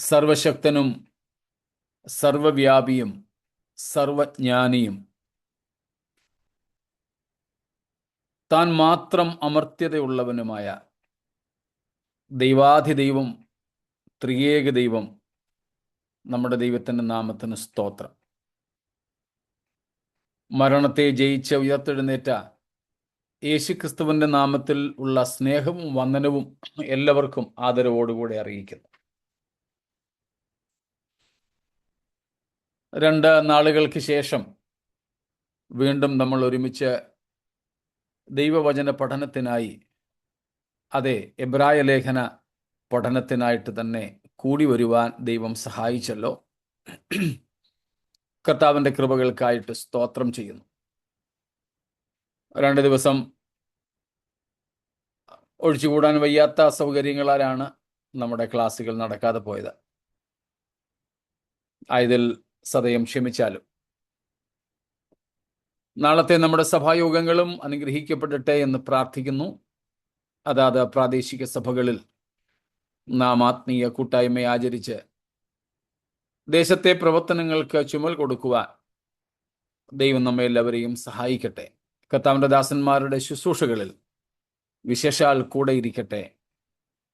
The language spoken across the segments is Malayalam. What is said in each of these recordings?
സർവശക്തനും സർവവ്യാപിയും സർവജ്ഞാനിയും താൻ മാത്രം അമർത്യതയുള്ളവനുമായ ദൈവാധിദൈവം, ത്രിയേക ദൈവം, നമ്മുടെ ദൈവത്തിൻ്റെ നാമത്തിന് സ്തോത്രം. മരണത്തെ ജയിച്ച് ഉയർത്തെഴുന്നേറ്റ യേശുക്രിസ്തുവിൻ്റെ നാമത്തിൽ ഉള്ള സ്നേഹവും വന്ദനവും എല്ലാവർക്കും ആദരവോടുകൂടെ അറിയിക്കുന്നു. 2 നാളുകൾക്ക് ശേഷം വീണ്ടും നമ്മൾ ഒരുമിച്ച് ദൈവവചന പഠനത്തിനായി, അതെ, എബ്രായ ലേഖന പഠനത്തിനായിട്ട് തന്നെ കൂടി വരുവാൻ ദൈവം സഹായിച്ചല്ലോ. കർത്താവിൻ്റെ കൃപകൾക്കായിട്ട് സ്തോത്രം ചെയ്യുന്നു. 2 ദിവസം ഒഴിച്ചുകൂടാൻ വയ്യാത്ത അസൗകര്യങ്ങളാലാണ് നമ്മുടെ ക്ലാസ്സുകൾ നടക്കാതെ പോയത്. ആയതിൽ സദയം ക്ഷമിച്ചാലും. നാളത്തെ നമ്മുടെ സഭായോഗങ്ങളും അനുഗ്രഹിക്കപ്പെടട്ടെ എന്ന് പ്രാർത്ഥിക്കുന്നു. അതാത് പ്രാദേശിക സഭകളിൽ നാം ആത്മീയ കൂട്ടായ്മ ആചരിച്ച് ദേശത്തെ പ്രവർത്തനങ്ങൾക്ക് ചുമൽ കൊടുക്കുവാൻ ദൈവം നമ്മെ എല്ലാവരെയും സഹായിക്കട്ടെ. കർത്താവിൻ്റെ ദാസന്മാരുടെ ശുശ്രൂഷകളിൽ വിശേഷാൽ കൂടെ ഇരിക്കട്ടെ.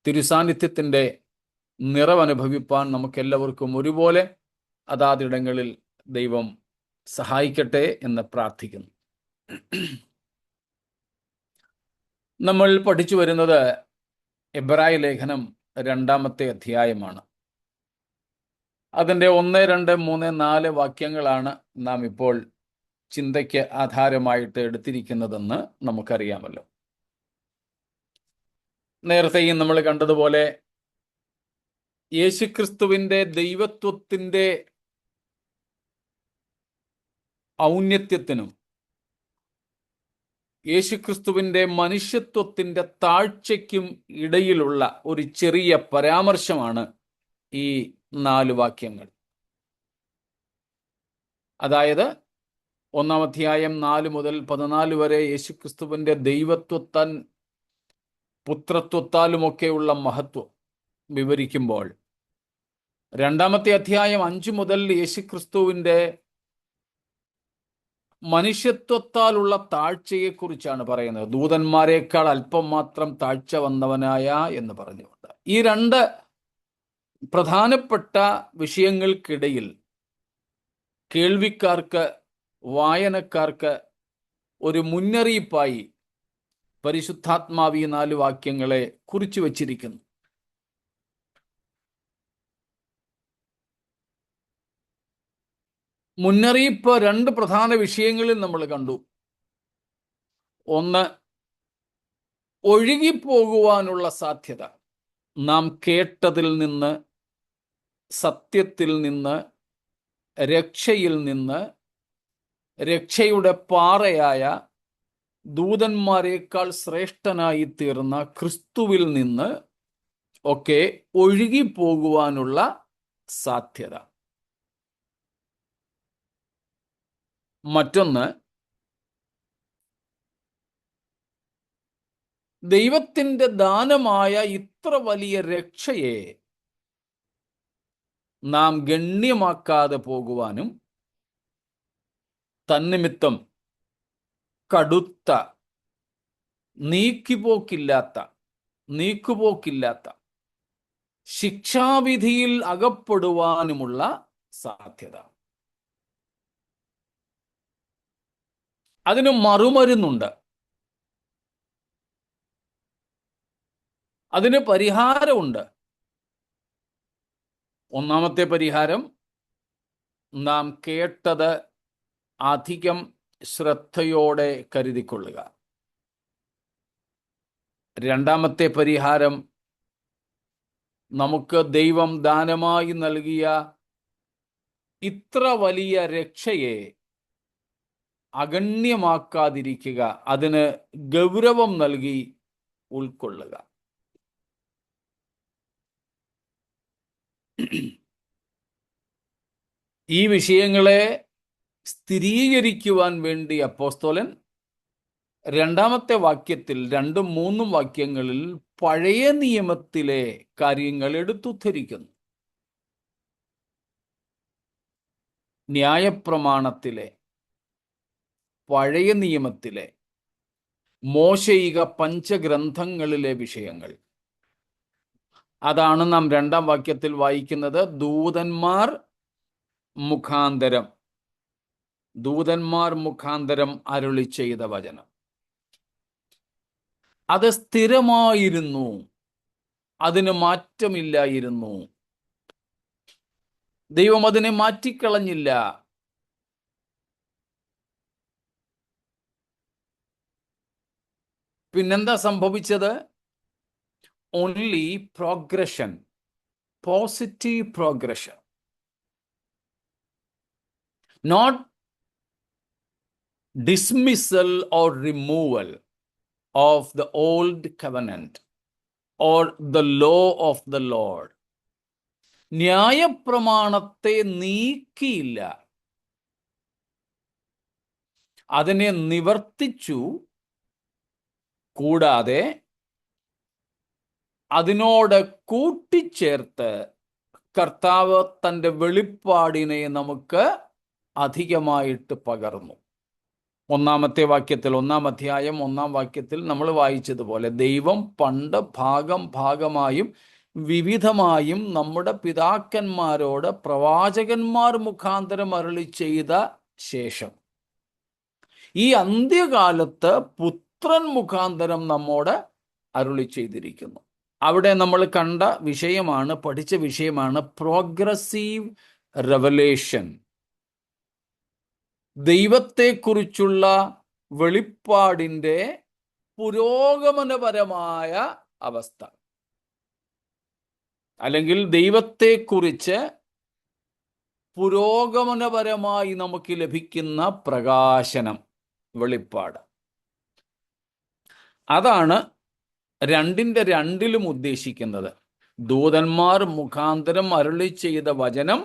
തിരുസാന്നിധ്യത്തിൻ്റെ നിറവനുഭവിപ്പാൻ നമുക്കെല്ലാവർക്കും ഒരുപോലെ അതാതിടങ്ങളിൽ ദൈവം സഹായിക്കട്ടെ എന്ന് പ്രാർത്ഥിക്കുന്നു. നമ്മൾ പഠിച്ചു വരുന്നത് എബ്രായ ലേഖനം 2-ാമത്തെ അധ്യായമാണ്. അതിൻ്റെ 1, 2, 3, 4 വാക്യങ്ങളാണ് നാം ഇപ്പോൾ ചിന്തയ്ക്ക് ആധാരമായിട്ട് എടുത്തിരിക്കുന്നതെന്ന് നമുക്കറിയാമല്ലോ. നേരത്തെയും നമ്മൾ കണ്ടതുപോലെ യേശുക്രിസ്തുവിൻ്റെ ദൈവത്വത്തിൻ്റെ ഔന്നത്യത്തിനും യേശുക്രിസ്തുവിൻ്റെ മനുഷ്യത്വത്തിൻ്റെ താഴ്ചയ്ക്കും ഇടയിലുള്ള ഒരു ചെറിയ പരാമർശമാണ് ഈ 4 വാക്യങ്ങൾ. അതായത് 1-ാം അധ്യായം 4 മുതൽ 14 വരെ യേശുക്രിസ്തുവിൻ്റെ ദൈവത്വത്താൽ പുത്രത്വത്താലുമൊക്കെയുള്ള മഹത്വം വിവരിക്കുമ്പോൾ, 2-ാമത്തെ അധ്യായം 5 മുതൽ യേശുക്രിസ്തുവിൻ്റെ മനുഷ്യത്വത്താലുള്ള താഴ്ചയെക്കുറിച്ചാണ് പറയുന്നത്. ദൂതന്മാരെക്കാൾ അല്പം മാത്രം താഴ്ച വന്നവനായ എന്ന് പറഞ്ഞുകൊണ്ട് ഈ 2 പ്രധാനപ്പെട്ട വിഷയങ്ങൾക്കിടയിൽ കേൾവിക്കാർക്ക്, വായനക്കാർക്ക് ഒരു മുന്നറിയിപ്പായി പരിശുദ്ധാത്മാവ് ഈ 4 വാക്യങ്ങളെ കുറിച്ചു വച്ചിരിക്കുന്നു. മുന്നറിയിപ്പ് 2 പ്രധാന വിഷയങ്ങളിൽ നമ്മൾ കണ്ടു. ഒന്ന്, ഒഴുകിപ്പോകുവാനുള്ള സാധ്യത. നാം കേട്ടതിൽ നിന്ന്, സത്യത്തിൽ നിന്ന്, രക്ഷയിൽ നിന്ന്, രക്ഷയുടെ പാറയായ ദൂതന്മാരെക്കാൾ ശ്രേഷ്ഠനായി തീർന്ന ക്രിസ്തുവിൽ നിന്ന് ഒക്കെ ഒഴുകിപ്പോകുവാനുള്ള സാധ്യത. മറ്റൊന്ന്, ദൈവത്തിൻ്റെ ദാനമായ ഇത്ര വലിയ രക്ഷയെ നാം ഗണ്യമാക്കാതെ പോകുവാനും തന്നിമിത്തം കടുത്ത നീക്കുപോക്കില്ലാത്ത ശിക്ഷാവിധിയിൽ അകപ്പെടുവാനുമുള്ള സാധ്യത. അതിന് മറുമരുന്നുണ്ട്. അതിന് പരിഹാരമുണ്ട്. 1-ാമത്തെ പരിഹാരം, നാം കേട്ടത് അധികം ശ്രദ്ധയോടെ കരുതിക്കൊള്ളുക. 2-ാമത്തെ പരിഹാരം, നമുക്ക് ദൈവം ദാനമായി നൽകിയ ഇത്ര വലിയ രക്ഷയെ അഗണ്യമാക്കാതിരിക്കുക, അതിന് ഗൗരവം നൽകി ഉൾക്കൊള്ളുക. ഈ വിഷയങ്ങളെ സ്ഥിരീകരിക്കുവാൻ വേണ്ടി അപ്പോസ്തലൻ 2-ാമത്തെ വാക്യത്തിൽ 2ഉം 3ഉം വാക്യങ്ങളിൽ പഴയ നിയമത്തിലെ കാര്യങ്ങൾ എടുത്തുദ്ധരിക്കുന്നു. ന്യായപ്രമാണത്തിലെ, പഴയ നിയമത്തിലെ, മോശയിക പഞ്ചഗ്രന്ഥങ്ങളിലെ വിഷയങ്ങൾ. അതാണ് നാം 2-ാം വാക്യത്തിൽ വായിക്കുന്നത്. ദൂതന്മാർ മുഖാന്തരം അരുളി ചെയ്ത വചനം. അത് സ്ഥിരമായിരുന്നു, അതിന് മാറ്റമില്ലായിരുന്നു. ദൈവം അതിനെ മാറ്റിക്കളഞ്ഞില്ല. പിന്നെന്താ സംഭവിച്ചത്? Only progression, positive progression, not dismissal or removal of the old covenant or the law of the Lord. ന്യായപ്രമാണത്തെ നീക്കിയില്ല, അതിനെ നിവർത്തിച്ചു. കൂടാതെ അതിനോട് കൂട്ടിച്ചേർത്ത് കർത്താവ് തൻ്റെ വെളിപ്പാടിനെ നമുക്ക് അധികമായിട്ട് പകർന്നു. 1-ാമത്തെ വാക്യത്തിൽ, 1-ാം അധ്യായം 1-ാം വാക്യത്തിൽ നമ്മൾ വായിച്ചതുപോലെ ദൈവം പണ്ട് ഭാഗമായും വിവിധമായും നമ്മുടെ പിതാക്കന്മാരോട് പ്രവാചകന്മാർ മുഖാന്തരം അരുളി ചെയ്ത ശേഷം ഈ അന്ത്യകാലത്ത് പുത്രൻ മുഖാന്തരം നമ്മോട് അരുളി ചെയ്തിരിക്കുന്നു. അവിടെ നമ്മൾ പഠിച്ച വിഷയമാണ് പ്രോഗ്രസീവ് റെവലേഷൻ. ദൈവത്തെക്കുറിച്ചുള്ള വെളിപ്പാടിൻ്റെ പുരോഗമനപരമായ അവസ്ഥ, അല്ലെങ്കിൽ ദൈവത്തെക്കുറിച്ച് പുരോഗമനപരമായി നമുക്ക് ലഭിക്കുന്ന പ്രകാശനം, വെളിപ്പാട്. അതാണ് 2-ലും ഉദ്ദേശിക്കുന്നത്. ദൂതന്മാർ മുഖാന്തരം അരുളി ചെയ്ത വചനം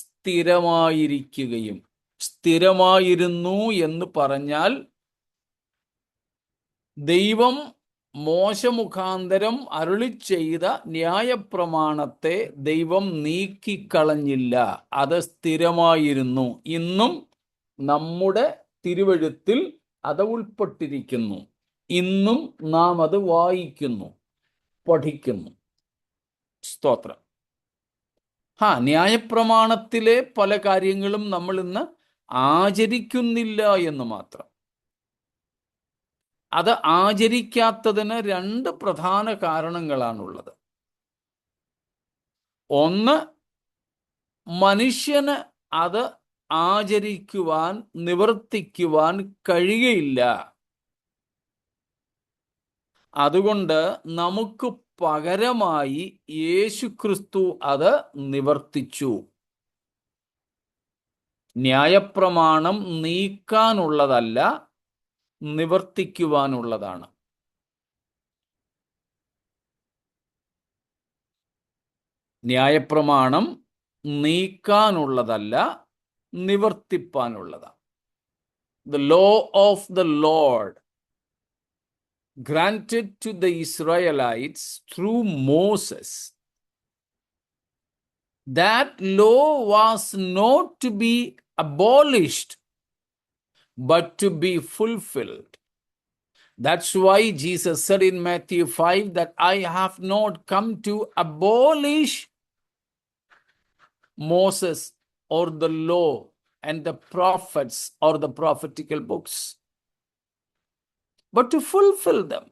സ്ഥിരമായിരിക്കുകയും, സ്ഥിരമായിരുന്നു എന്ന് പറഞ്ഞാൽ ദൈവം മോശ മുഖാന്തരം അരുളി ചെയ്ത ന്യായപ്രമാണത്തെ ദൈവം നീക്കിക്കളഞ്ഞില്ല, അത് സ്ഥിരമായിരുന്നു. ഇന്നും നമ്മുടെ തിരുവെഴുത്തിൽ അത് ഉൾപ്പെട്ടിരിക്കുന്നു. ഇന്നും നാം അത് വായിക്കുന്നു, പഠിക്കുന്നു. സ്തോത്രം. ന്യായപ്രമാണത്തിലെ പല കാര്യങ്ങളും നമ്മൾ ഇന്ന് ആചരിക്കുന്നില്ല എന്ന് മാത്രം. അത് ആചരിക്കാത്തതിന് 2 പ്രധാന കാരണങ്ങളാണുള്ളത്. ഒന്ന്, മനുഷ്യന് അത് ആചരിക്കുവാൻ, നിവർത്തിക്കുവാൻ കഴിയുകയില്ല. അതുകൊണ്ട് നമുക്ക് പകരമായി യേശുക്രിസ്തു അത് നിവർത്തിച്ചു. ന്യായപ്രമാണം നീക്കാനുള്ളതല്ല, നിവർത്തിക്കുവാനുള്ളതാണ്. ന്യായപ്രമാണം നീക്കാനുള്ളതല്ല, നിവർത്തിപ്പാനുള്ളതാണ്. The law of the Lord granted to the Israelites through Moses, that law was not to be abolished but to be fulfilled. That's why Jesus said in Matthew 5 that I have not come to abolish Moses or the law and the prophets or the prophetical books, but to fulfill them.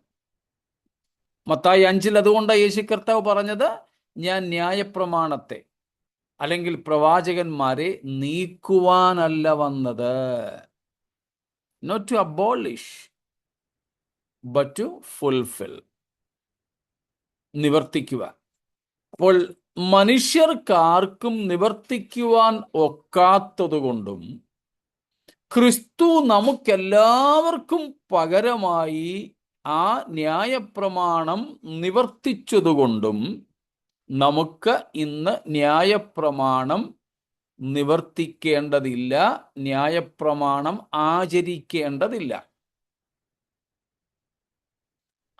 Mathai 5 അതുകൊണ്ട് യേശു കർത്താവ് പറഞ്ഞത്, ഞാൻ ന്യായപ്രമാണത്തെ അല്ലെങ്കിൽ പ്രവാചകന്മാരെ നീക്കുവാനല്ല വന്നത്. Not to abolish, but to fulfill. നിവർത്തിക്കുവാൻ. അപ്പോൾ മനുഷ്യർക്കാർക്കും നിവർത്തിക്കുവാൻ ഒക്കാത്തതുകൊണ്ടും ക്രിസ്തു നമുക്കെല്ലാവർക്കും പകരമായി ആ ന്യായപ്രമാണം നിവർത്തിച്ചതുകൊണ്ടും നമുക്ക് ഇന്ന് ന്യായപ്രമാണം നിവർത്തിക്കേണ്ടതില്ല, ന്യായപ്രമാണം ആചരിക്കേണ്ടതില്ല.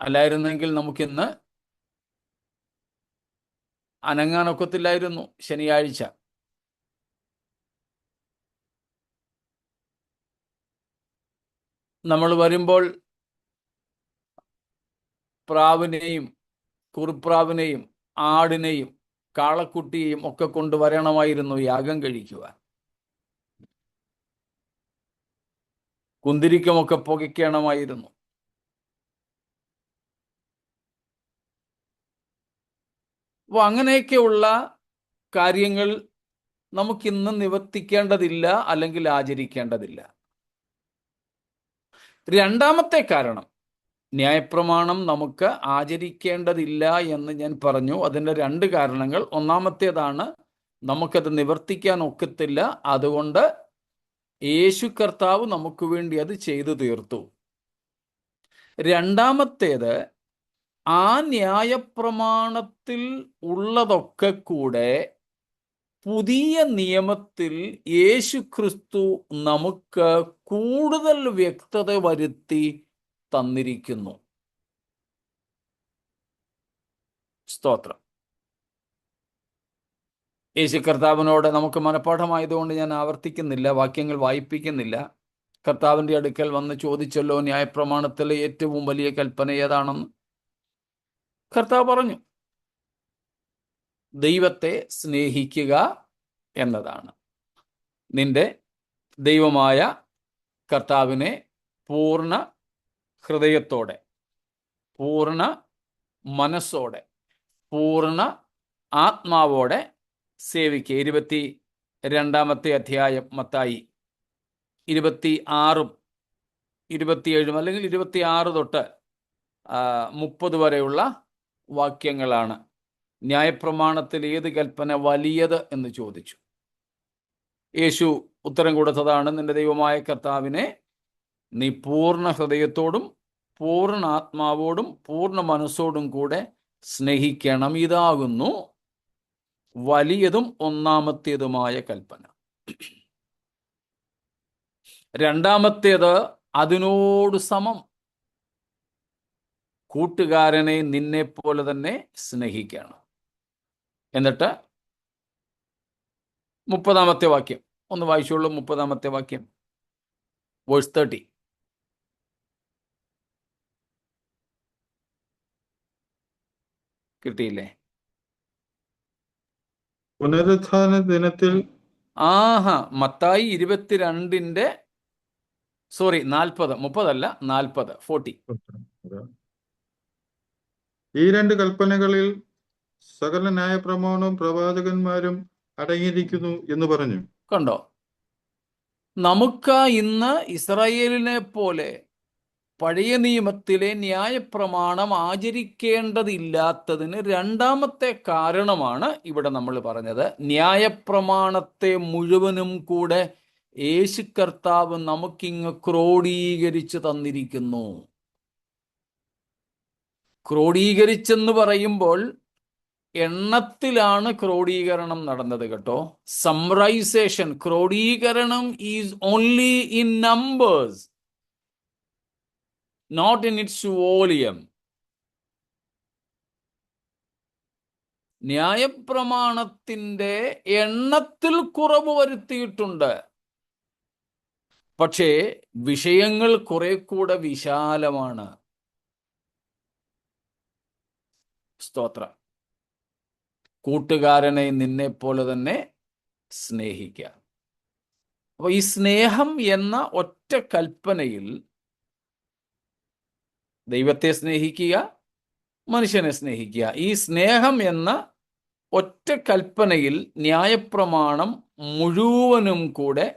അല്ലായിരുന്നെങ്കിൽ നമുക്കിന്ന് അനങ്ങാനൊക്കത്തില്ലായിരുന്നു. ശനിയാഴ്ച നമ്മൾ വരുമ്പോൾ പ്രാവിനെയും കുറുപ്രാവിനെയും ആടിനെയും കാളക്കുട്ടിയെയും ഒക്കെ കൊണ്ടുവരണമായിരുന്നു യാഗം കഴിക്കുവാൻ. കുന്തിരിക്കമൊക്കെ പുകയ്ക്കണമായിരുന്നു. അപ്പോൾ അങ്ങനെയൊക്കെയുള്ള കാര്യങ്ങൾ നമുക്കിന്ന് നിവർത്തിക്കേണ്ടതില്ല, അല്ലെങ്കിൽ ആചരിക്കേണ്ടതില്ല. രണ്ടാമത്തെ കാരണം, ന്യായപ്രമാണം നമുക്ക് ആചരിക്കേണ്ടതില്ല എന്ന് ഞാൻ പറഞ്ഞു. അതിൻ്റെ രണ്ട് കാരണങ്ങൾ. ഒന്നാമത്തേതാണ്, നമുക്കത് നിവർത്തിക്കാൻ ഒക്കത്തില്ല, അതുകൊണ്ട് യേശു കർത്താവ് നമുക്ക് വേണ്ടി അത് ചെയ്തു തീർത്തു. രണ്ടാമത്തേത്, ആ ന്യായപ്രമാണത്തിൽ ഉള്ളതൊക്കെ കൂടെ പുതിയ നിയമത്തിൽ യേശു ക്രിസ്തു നമുക്ക് കൂടുതൽ വ്യക്തത വരുത്തി തന്നിരിക്കുന്നു. സ്തോത്രം. യേശു കർത്താവിനോട് നമുക്ക് മനഃപ്പാഠമായതുകൊണ്ട് ഞാൻ ആവർത്തിക്കുന്നില്ല, വാക്യങ്ങൾ വായിപ്പിക്കുന്നില്ല. കർത്താവിൻ്റെ അടുക്കൽ വന്ന് ചോദിച്ചല്ലോ, ന്യായപ്രമാണത്തിലെ ഏറ്റവും വലിയ കൽപ്പന ഏതാണെന്ന്. കർത്താവ് പറഞ്ഞു, ദൈവത്തെ സ്നേഹിക്കുക എന്നതാണ്. നിന്റെ ദൈവമായ കർത്താവിനെ പൂർണ്ണ ഹൃദയത്തോടെ, പൂർണ്ണ മനസ്സോടെ, പൂർണ്ണ ആത്മാവോടെ സേവിക്കുക. 22-ാമത്തെ അധ്യായം മത്തായി 26-ഉം 27-ഉം അല്ലെങ്കിൽ 26 തൊട്ട് 30 വരെയുള്ള വാക്യങ്ങളാണ്. ന്യായപ്രമാണത്തിൽ ഏത് കൽപ്പന വലിയത് എന്ന് ചോദിച്ചു. യേശു ഉത്തരം കൊടുത്തതാണ്, നിന്റെ ദൈവമായ കർത്താവിനെ നീ പൂർണ്ണ ഹൃദയത്തോടും പൂർണ്ണ ആത്മാവോടും പൂർണ്ണ മനസ്സോടും കൂടെ സ്നേഹിക്കണം. ഇതാകുന്നു വലിയതും ഒന്നാമത്തേതുമായ കൽപ്പന. രണ്ടാമത്തേത് അതിനോട് സമം, കൂട്ടുകാരനെ നിന്നെ പോലെ തന്നെ സ്നേഹിക്കണം. എന്നിട്ട് 30-ാമത്തെ വാക്യം ഒന്ന് വായിച്ചോളൂ. 30-ാമത്തെ വാക്യം, വേഴ്സ് 30. കിട്ടിയില്ലേ? പുനരുത്ഥാന ദിനത്തിൽ മത്തായി 22-ന്റെ 40, 30 അല്ല 40. ഈ രണ്ട് കൽപ്പനകളിൽ സകല ന്യായപ്രമാണവും പ്രവാചകന്മാരും അടങ്ങിയിരിക്കുന്നു എന്ന് പറഞ്ഞു. കണ്ടോ? നമുക്ക് ഇന്ന് ഇസ്രായേലിനെ പോലെ പഴയ നിയമത്തിലെ ന്യായപ്രമാണം ആചരിക്കേണ്ടതില്ലാത്തതിന് രണ്ടാമത്തെ കാരണമാണ് ഇവിടെ നമ്മൾ പറഞ്ഞത്. ന്യായപ്രമാണത്തെ മുഴുവനും കൂടെ യേശു കർത്താവ് നമുക്കിങ്ങ് ക്രോഡീകരിച്ച് തന്നിരിക്കുന്നു. ക്രോഡീകരിച്ചെന്ന് പറയുമ്പോൾ എണ്ണത്തിലാണ് ക്രോഡീകരണം നടന്നത് കേട്ടോ. സമ്മറൈസേഷൻ, ക്രോഡീകരണം is only in numbers, not in its volume. ന്യായപ്രമാണത്തിന്റെ എണ്ണത്തിൽ കുറവ് വരുത്തിയിട്ടുണ്ട്, പക്ഷേ വിഷയങ്ങൾ കുറെ കൂടെ വിശാലമാണ്. സ്തോത്രം. കൂട്ടുകാരനെ നിന്നെ പോലെ തന്നെ സ്നേഹിക്കുക. അപ്പൊ ഈ സ്നേഹം എന്ന ഒറ്റ കൽപ്പനയിൽ ദൈവത്തെ സ്നേഹിക്കുക, മനുഷ്യനെ സ്നേഹിക്കുക, ഈ സ്നേഹം എന്ന ഒറ്റ കൽപ്പനയിൽ ന്യായപ്രമാണം മുഴുവനും കൂടെ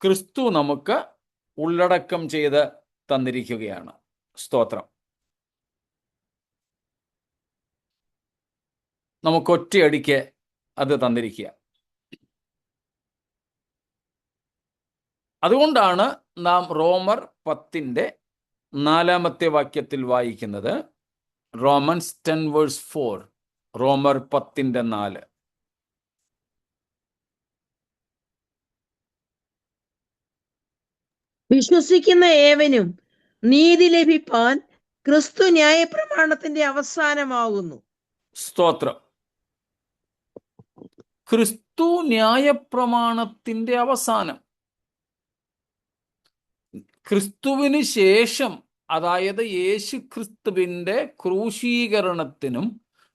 ക്രിസ്തു നമുക്ക് ഉള്ളടക്കം ചെയ്ത് തന്നിരിക്കുകയാണ്. സ്തോത്രം. നമുക്കൊറ്റയടിക്ക് അത് തന്നിരിക്കുക. അതുകൊണ്ടാണ് നാം റോമർ 10-ന്റെ 4-ാമത്തെ വാക്യത്തിൽ വായിക്കുന്നത്. റോമൻസ് 10:4. റോമർ 10-ന്റെ 4. വിശ്വസിക്കുന്ന ഏവനും നീതി ലഭിപ്പാൻ ക്രിസ്തു ന്യായപ്രമാണത്തിന്റെ അവസാനമാകുന്നു. സ്തോത്രം. ക്രിസ്തു ന്യായപ്രമാണത്തിന്റെ അവസാനം. ക്രിസ്തുവിന് ശേഷം, അതായത് യേശു ക്രിസ്തുവിൻ്റെ ക്രൂശീകരണത്തിനും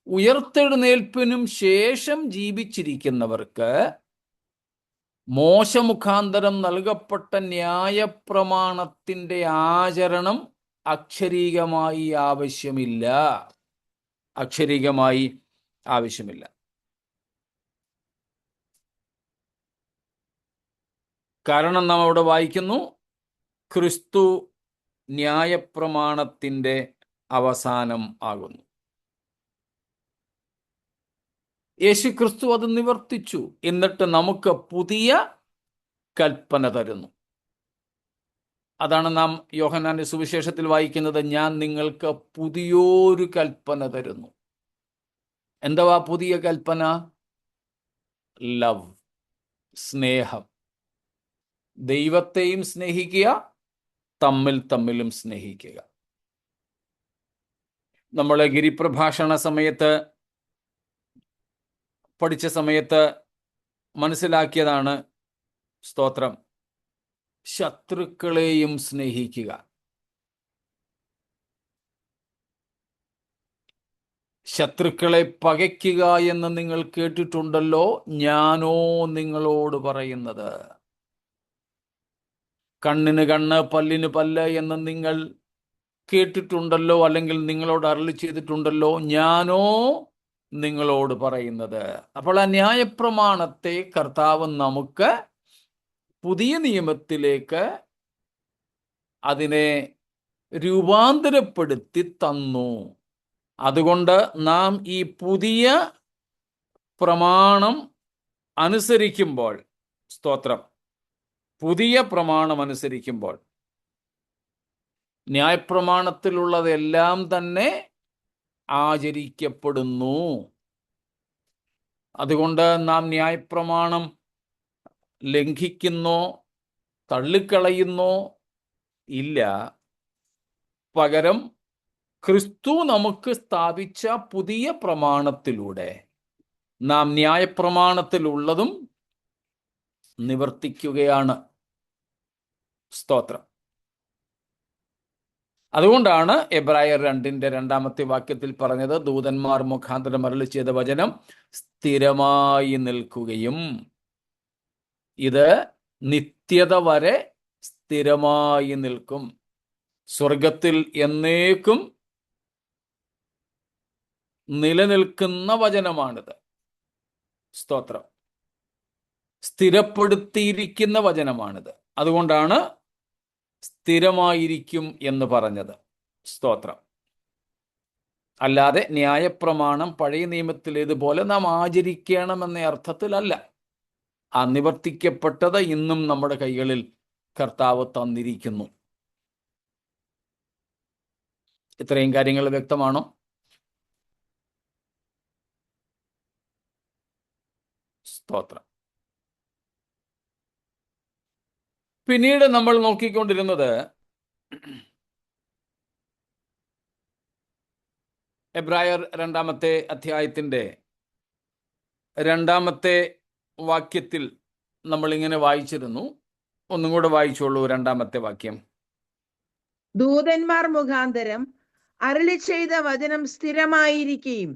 ഉയർത്തെഴുന്നേൽപ്പിനും ശേഷം ജീവിച്ചിരിക്കുന്നവർക്ക് മോശമുഖാന്തരം നൽകപ്പെട്ട ന്യായപ്രമാണത്തിൻ്റെ ആചരണം അക്ഷരീകമായി ആവശ്യമില്ല. അക്ഷരീകമായി ആവശ്യമില്ല. കാരണം നാം അവിടെ വായിക്കുന്നു, ക്രിസ്തു ന്യായപ്രമാണത്തിൻ്റെ അവസാനം ആകുന്നു. യേശു ക്രിസ്തു അത് നിവർത്തിച്ചു. എന്നിട്ട് നമുക്ക് പുതിയ കൽപ്പന തരുന്നു. അതാണ് നാം യോഹന്നാന്റെ സുവിശേഷത്തിൽ വായിക്കുന്നത്, ഞാൻ നിങ്ങൾക്ക് പുതിയൊരു കൽപ്പന തരുന്നു. എന്തുവാ പുതിയ കൽപ്പന? ലവ്, സ്നേഹം. ദൈവത്തെയും സ്നേഹിക്കുക, തമ്മിലും സ്നേഹിക്കുക. നമ്മൾ ഗിരിപ്രഭാഷണ സമയത്ത് പഠിച്ച സമയത്ത് മനസ്സിലാക്കിയതാണ്, സ്തോത്രം, ശത്രുക്കളെയും സ്നേഹിക്കുക. ശത്രുക്കളെ പകയ്ക്കുക എന്ന് നിങ്ങൾ കേട്ടിട്ടുണ്ടല്ലോ, ഞാനോ നിങ്ങളോട് പറയുന്നത്. കണ്ണിന് കണ്ണ് പല്ലിന് പല്ല് എന്ന് നിങ്ങൾ കേട്ടിട്ടുണ്ടല്ലോ, അല്ലെങ്കിൽ നിങ്ങളോട് അരുളി ചെയ്തിട്ടുണ്ടല്ലോ, ഞാനോ നിങ്ങളോട് പറയുന്നത്. അപ്പോൾ ആ ന്യായപ്രമാണത്തെ കർത്താവ് നമുക്ക് പുതിയ നിയമത്തിലേക്ക് അതിനെ രൂപാന്തരപ്പെടുത്തി തന്നു. അതുകൊണ്ട് നാം ഈ പുതിയ പ്രമാണം അനുസരിക്കുമ്പോൾ, സ്തോത്രം, പുതിയ പ്രമാണം അനുസരിക്കുമ്പോൾ ന്യായപ്രമാണത്തിലുള്ളതെല്ലാം തന്നെ ആചരിക്കപ്പെടുന്നു. അതുകൊണ്ട് നാം ന്യായപ്രമാണം ലംഘിക്കുന്നോ തള്ളിക്കളയുന്നോ ഇല്ല. പകരം ക്രിസ്തു നമുക്ക് സ്ഥാപിച്ച പുതിയ പ്രമാണത്തിലൂടെ നാം ന്യായപ്രമാണത്തിലുള്ളതും നിവർത്തിക്കുകയാണ്. സ്തോത്രം. അതുകൊണ്ടാണ് എബ്രായർ 2:2 വാക്യത്തിൽ പറഞ്ഞത്, ദൂതന്മാർ മുഖാന്തരം അരുളി ചെയ്ത വചനം സ്ഥിരമായി നിൽക്കുകയും ഇത് നിത്യത വരെ സ്ഥിരമായി നിൽക്കും. സ്വർഗത്തിൽ എന്നേക്കും നിലനിൽക്കുന്ന വചനമാണിത്. സ്തോത്രം. സ്ഥിരപ്പെടുത്തിയിരിക്കുന്ന വചനമാണിത്. അതുകൊണ്ടാണ് സ്ഥിരമായിരിക്കും എന്ന് പറഞ്ഞത്. സ്തോത്രം. അല്ലാതെ ന്യായപ്രമാണം പഴയ നിയമത്തിലേതുപോലെ നാം ആചരിക്കണമെന്ന അർത്ഥത്തിലല്ല. ആ നിവർത്തിക്കപ്പെട്ടത് ഇന്നും നമ്മുടെ കൈകളിൽ കർത്താവ് തന്നിരിക്കുന്നു. ഇത്രയും കാര്യങ്ങൾ വ്യക്തമാണോ? സ്തോത്രം. പിന്നീട് നമ്മൾ നോക്കിക്കൊണ്ടിരുന്നത് എബ്രായർ 2 വാക്യത്തിൽ നമ്മൾ ഇങ്ങനെ വായിച്ചിരുന്നു. ഒന്നും കൂടെ വായിച്ചോളൂ. 2 വാക്യം. ദൂതന്മാർ മുഖാന്തരം അരുളി ചെയ്ത വചനം സ്ഥിരമായിരിക്കുകയും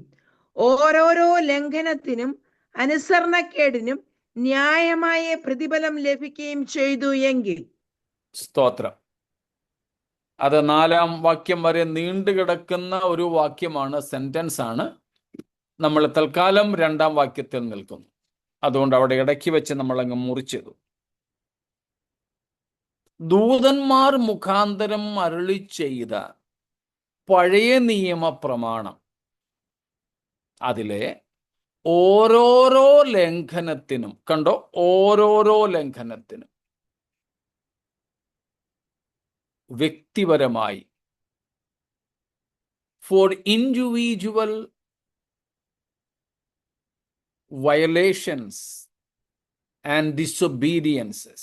ഓരോരോ ലംഘനത്തിനും അനുസരണക്കേടിനും ന്യായമായ പ്രതിഫലം ലഭിക്കുകയും ചെയ്തു എങ്കിൽ. സ്തോത്രം. അത് 4 വാക്യം വരെ നീണ്ടുകിടക്കുന്ന ഒരു വാക്യമാണ്, സെന്റൻസ് ആണ്. നമ്മൾ തൽക്കാലം 2 വാക്യത്തിൽ നിൽക്കുന്നു. അതുകൊണ്ട് അവിടെ ഇടയ്ക്ക് വെച്ച് നമ്മൾ അങ്ങ് മുറിച്ചിടും. ദൂതന്മാർ മുഖാന്തരം അരുളി ചെയ്ത പഴയ നിയമ പ്രമാണം, അതിലെ ഓരോരോ ലംഘനത്തിനും, കണ്ടോ, ഓരോരോ ലംഘനത്തിനും വ്യക്തിപരമായി, for individual violations and disobediences,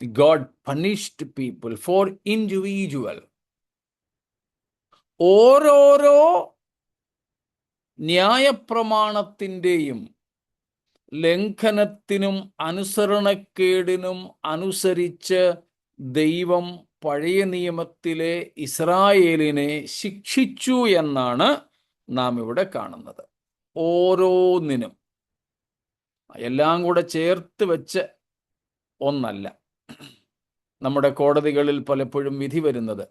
God punished people for individual. ഓരോരോ ന്യായപ്രമാണത്തിൻ്റെയും ലംഘനത്തിനും അനുസരണക്കേടിനും അനുസരിച്ച് ദൈവം പഴയ നിയമത്തിലെ ഇസ്രായേലിനെ ശിക്ഷിച്ചു എന്നാണ് നാം ഇവിടെ കാണുന്നത്. ഓരോന്നിനും എല്ലാം കൂടെ ചേർത്ത് വെച്ച് ഒന്നല്ല. നമ്മുടെ കോടതികളിൽ പലപ്പോഴും വിധി വരുന്നത്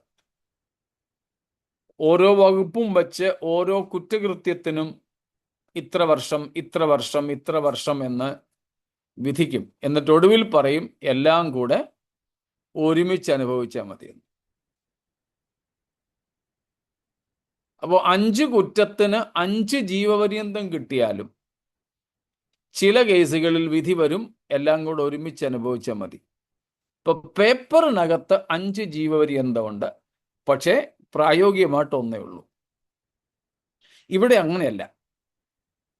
ഓരോ വകുപ്പും വച്ച് ഓരോ കുറ്റകൃത്യത്തിനും ഇത്ര വർഷം ഇത്ര വർഷം ഇത്ര വർഷം എന്ന് വിധിക്കും. എന്നിട്ട് ഒടുവിൽ പറയും എല്ലാം കൂടെ ഒരുമിച്ച് അനുഭവിച്ചാൽ മതിയെന്ന്. അപ്പോൾ 5 കുറ്റത്തിന് 5 ജീവപര്യന്തം കിട്ടിയാലും ചില കേസുകളിൽ വിധി വരും എല്ലാം കൂടെ ഒരുമിച്ച് അനുഭവിച്ചാൽ മതി. ഇപ്പൊ പേപ്പറിനകത്ത് 5 ജീവപര്യന്തമുണ്ട്, പക്ഷേ പ്രായോഗികമായിട്ട് ഒന്നേ ഉള്ളൂ. ഇവിടെ അങ്ങനെയല്ല.